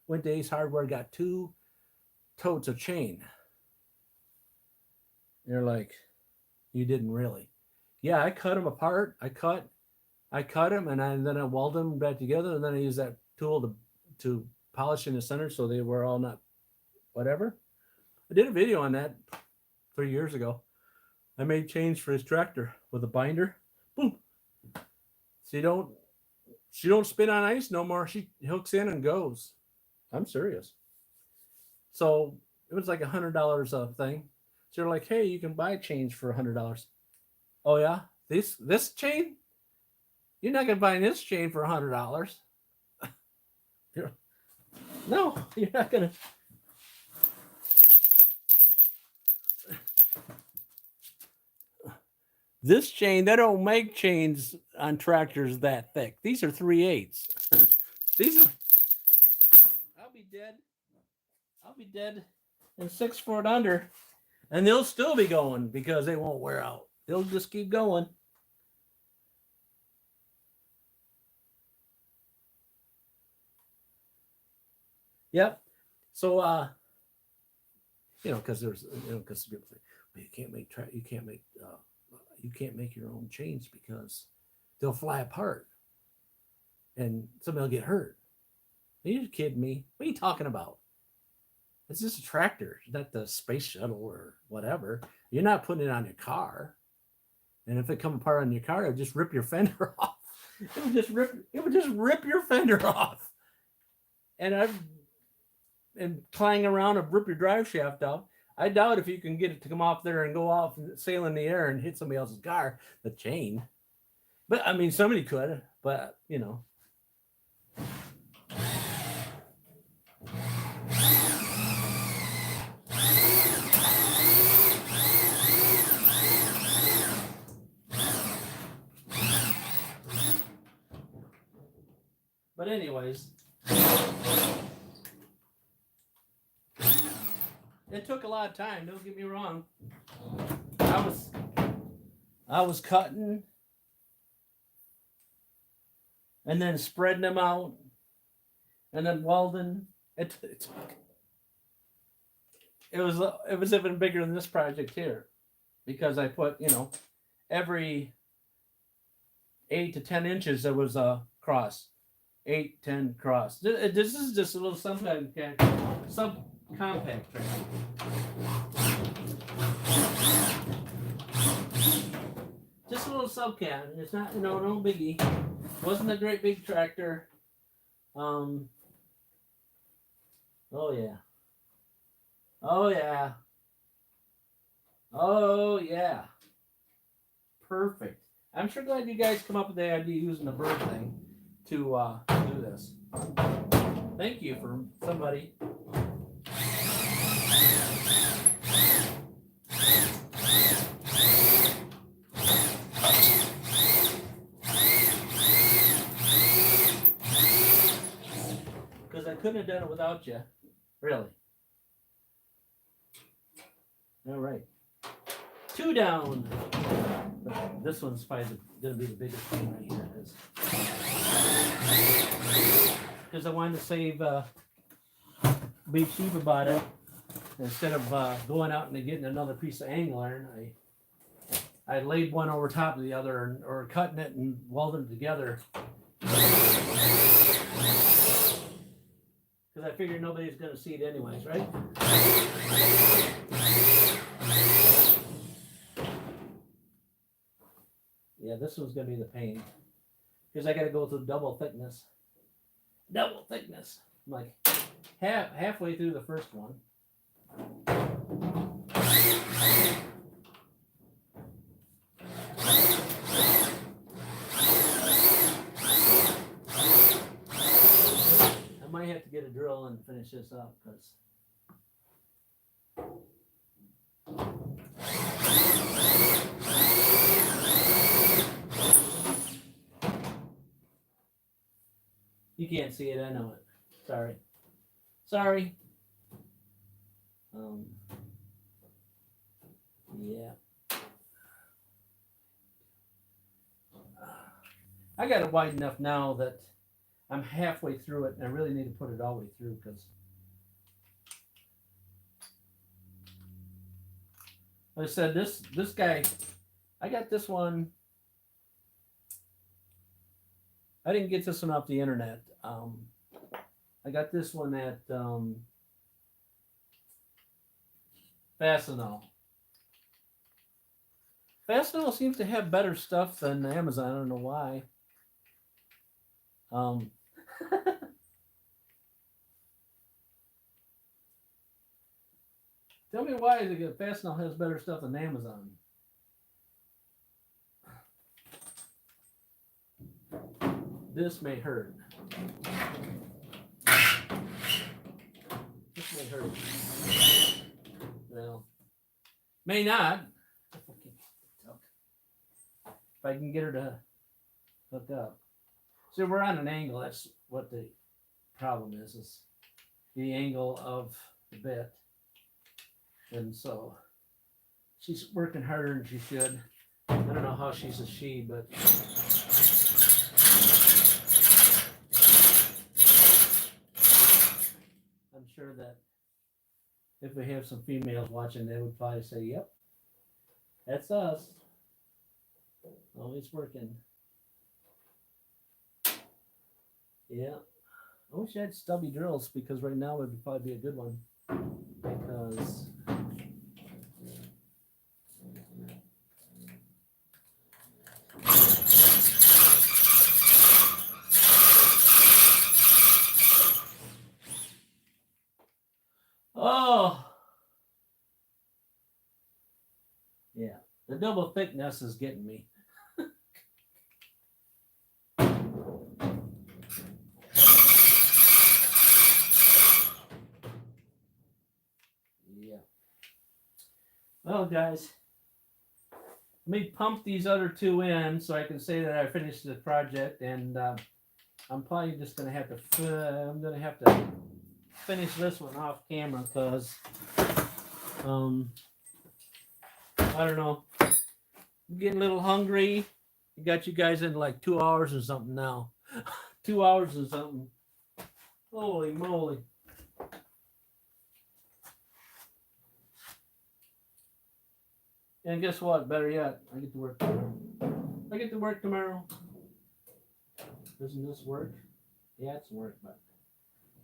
went to Ace Hardware, got 2 totes of chain. And they're like, "You didn't really?" Yeah, I cut them apart. I cut them, and then I welded them back together, and then I used that tool to polish in the center so they were all not whatever. I did a video on that 3 years ago. I made chains for his tractor with a binder. Boom. She don't spin on ice no more. She hooks in and goes. I'm serious. So it was like $100 a thing. So they're like, "Hey, you can buy chains for $100." Oh yeah, this chain? You're not gonna buy this chain for $100. No, you're not gonna. This chain, they don't make chains on tractors that thick. These are 3/8. These are. I'll be dead. I'll be dead in 6 foot under, and they'll still be going because they won't wear out. They'll just keep going. Yep. So because there's because people say, "Well, you can't make your own chains because they'll fly apart and somebody will get hurt." Are you kidding me? What are you talking about? It's just a tractor, not the space shuttle or whatever. You're not putting it on your car. And if it come apart on your car, it would just rip your fender off. It would just rip your fender off. And clang around and rip your drive shaft out. I doubt if you can get it to come off there and go off and sail in the air and hit somebody else's car, the chain. But I mean, somebody could, but But anyways, it took a lot of time. Don't get me wrong. I was cutting and then spreading them out and then welding. It was even bigger than this project here because I put every 8 to 10 inches there was a cross. 8, 10 cross. This is just a little subcompact tractor. Just a little subcat. It's not no biggie. Wasn't a great big tractor. Oh yeah. Oh yeah. Oh yeah. Perfect. I'm sure glad you guys come up with the idea using the bird thing to do this. Thank you for somebody. Because I couldn't have done it without you. Really. All right. 2 down. But this one's probably going to be the biggest thing right here. Because I wanted to save, be cheap about it. Instead of going out and getting another piece of angle iron, I laid one over top of the other or cutting it and welding it together. Because I figured nobody's going to see it anyways, right? Yeah, this one's going to be the pain. Because I got to go through double thickness. Double thickness. I'm like halfway through the first one. drill and finish this up because you can't see it. I know it. Sorry. Sorry. Yeah. I got it wide enough now that I'm halfway through it, and I really need to put it all the way through because like I said, this guy, I got this one. I didn't get this one off the internet. I got this one at Fastenal. Fastenal seems to have better stuff than Amazon. I don't know why. Tell me why Fastenal has better stuff than Amazon. This may hurt. This may hurt. Well, may not. If I can get her to hook up. So we're on an angle. That's what the problem is the angle of the bit. And so she's working harder than she should. I don't know how she's a she, but I'm sure that if we have some females watching, they would probably say, yep, that's us. Always working. Yeah. I wish I had stubby drills because right now would probably be a good one. Because oh yeah, the double thickness is getting me. Yeah. Well, guys, let me pump these other two in so I can say that I finished the project, and I'm probably just gonna have to. I'm gonna have to finish this one off camera because I don't know. I'm getting a little hungry. I got you guys in like 2 hours or something now. 2 hours or something. Holy moly. And guess what? Better yet, I get to work tomorrow. I get to work tomorrow. Doesn't this work? Yeah, it's work, but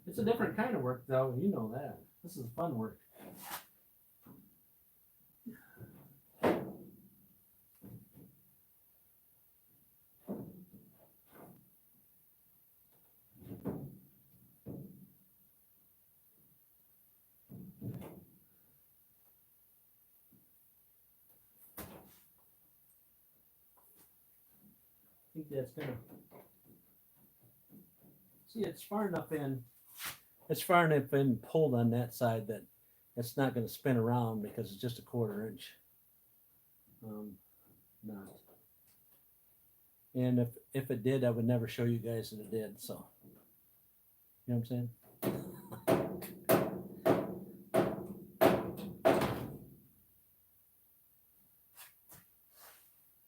it's a different kind of work, though. You know that. This is fun work. I think that's gonna see. It's far enough in. It's far enough in pulled on that side that it's not going to spin around because it's just a 1/4 inch. Not. And if it did, I would never show you guys that it did. So, you know what I'm saying?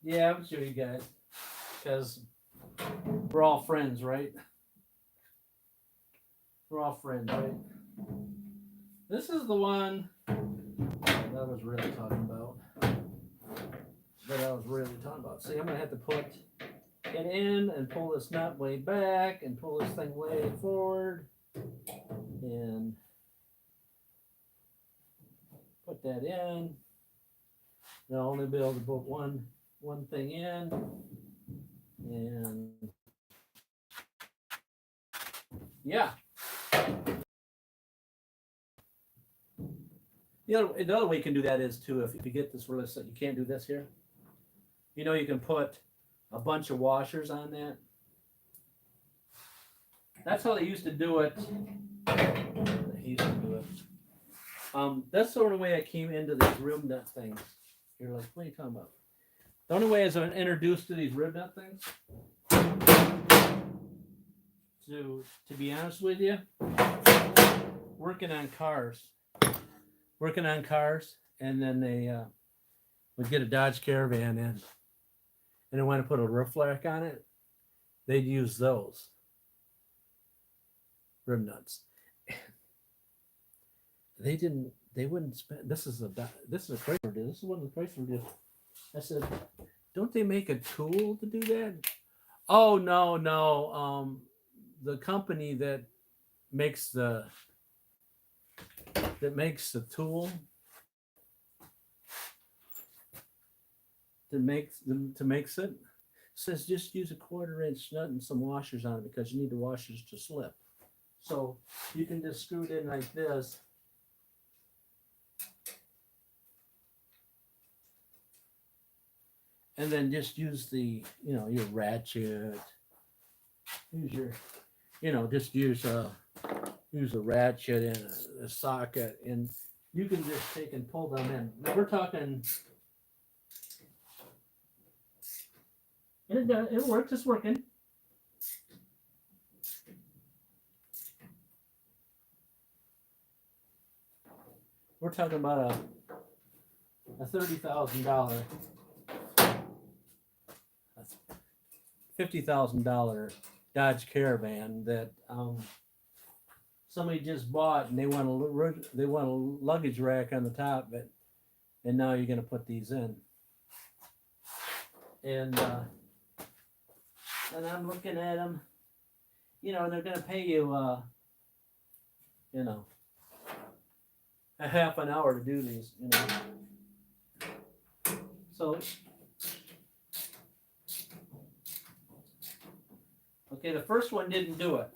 Yeah, I would show you guys because we're all friends, right? We're all friends, right? This is the one that I was really talking about. See, I'm gonna have to put it in and pull this nut way back and pull this thing way forward and put that in. Then I'll only be able to put one thing in, and yeah. The other way you can do that is too, if you get this really set, you can't do this here. You can put a bunch of washers on that. That's how they used to do it. He used to do it. That's the only way I came into these rib nut things. You're like, what are you talking about? The only way is I'm introduced to these rib nut things. To be honest with you, working on cars, and then they would get a Dodge Caravan in, and they want to put a roof rack on it. They'd use those rib nuts. They wouldn't spend. This is a Chrysler deal. This is one of the Chrysler deals. I said, don't they make a tool to do that? Oh no. The company that makes the tool to makes it says just use a 1/4 inch nut and some washers on it because you need the washers to slip. So you can just screw it in like this. And then just use the, your ratchet. Use your, just use a ratchet and a socket, and you can just take and pull them in. Now we're talking. It works. It's working. We're talking about a $30,000, $50,000 Dodge Caravan that somebody just bought, and they want a luggage rack on the top of it, and now you're going to put these in, and I'm looking at them, and they're going to pay you, a half an hour to do these, So, okay, the first one didn't do it.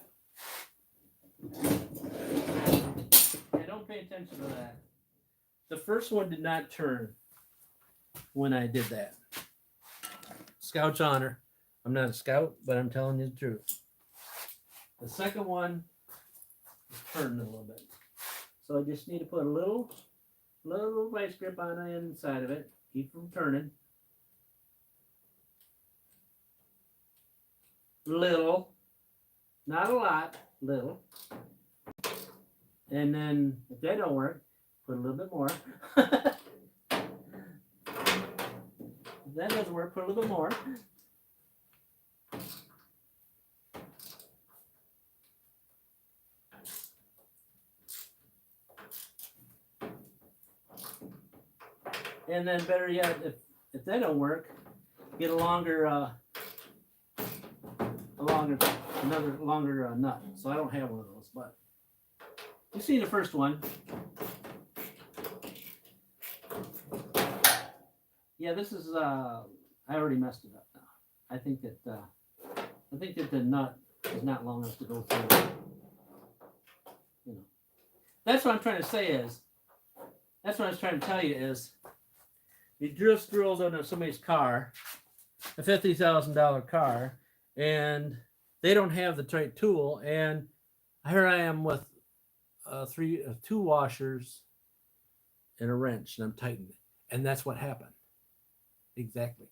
Yeah, don't pay attention to that. The first one did not turn when I did that. Scout's honor. I'm not a scout, but I'm telling you the truth. The second one is turning a little bit. So I just need to put a little vice grip on the inside of it. Keep from turning. Little. Not a lot. Little. And then if that don't work, put a little bit more. If that doesn't work, put a little bit more. And then better yet, if that don't work, get a longer nut. So I don't have one of those, but you see the first one. Yeah, this is I already messed it up now. I think that the nut is not long enough to go through. That's what I'm trying to say is. That's what I was trying to tell you is. You drill screws under somebody's car, a $50,000 car, and they don't have the right tool. And here I am with two washers and a wrench, and I'm tightening it. And that's what happened. Exactly.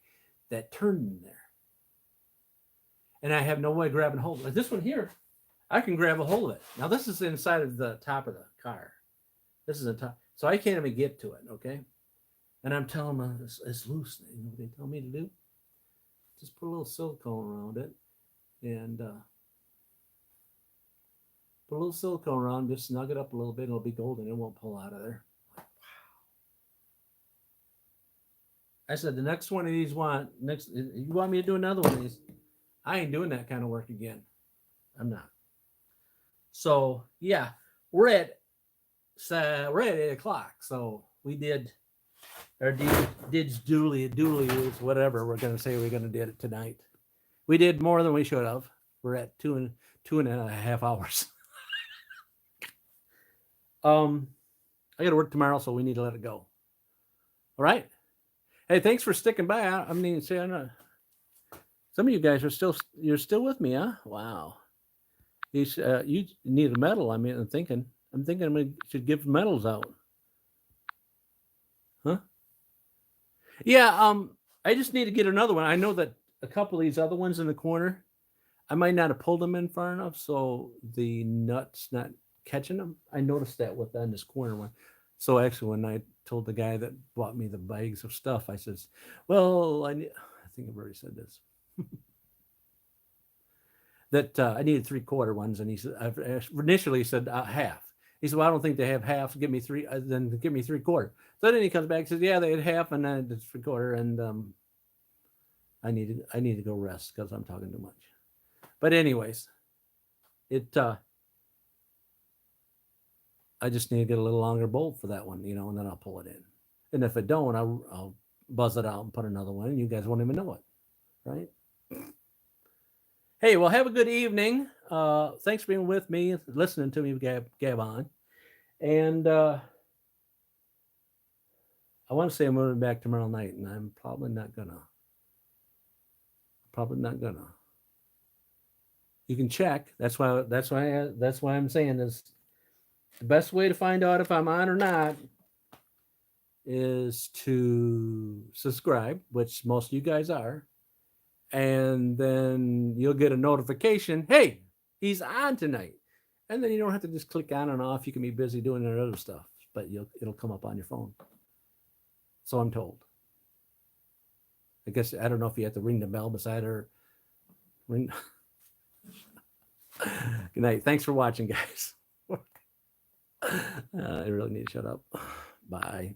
That turned in there. And I have no way of grabbing hold of it. This one here, I can grab a hold of it. Now, this is inside of the top of the car. This is the top. So I can't even get to it, okay? And I'm telling them it's loose. You know what they tell me to do? Just put a little silicone around it, and put a little silicone around. Just snug it up a little bit. It'll be golden. It won't pull out of there. Wow! I said the next one of these you want me to do another one of these? I ain't doing that kind of work again. I'm not. So yeah, we're at 8:00. So we did. Or did dooley is whatever we're going to say we're going to do it tonight. We did more than we should have. We're at two and a half hours. I got to work tomorrow, so we need to let it go. All right. Hey, thanks for sticking by. I mean, some of you guys you're still with me, huh? Wow. You need a medal. I mean, I'm thinking I should give medals out. Huh? Yeah. I just need to get another one. I know that a couple of these other ones in the corner, I might not have pulled them in far enough, so the nuts not catching them. I noticed that with on this corner one. So actually, when I told the guy that bought me the bags of stuff, I says, "Well, I think I've already said this that I needed 3/4 ones," and he said, I initially said half. He said, "Well, I don't think they have half. Give me three, then give me 3/4." So then he comes back and says, "Yeah, they had half, and then it's 3/4." And I need to go rest because I'm talking too much. But anyways, it I just need to get a little longer bolt for that one, and then I'll pull it in. And if I don't, I'll buzz it out and put another one, and you guys won't even know it, right? Hey, well, have a good evening. Thanks for being with me, listening to me gab on. And I want to say I'm moving back tomorrow night, and I'm probably not gonna. Probably not gonna. You can check. That's why I'm saying this. The best way to find out if I'm on or not is to subscribe, which most of you guys are, and then you'll get a notification. Hey, he's on tonight, and then you don't have to just click on and off. You can be busy doing other stuff, but it'll come up on your phone. So I'm told. I guess I don't know if you have to ring the bell beside her. Ring. Good night. Thanks for watching, guys. I really need to shut up. Bye.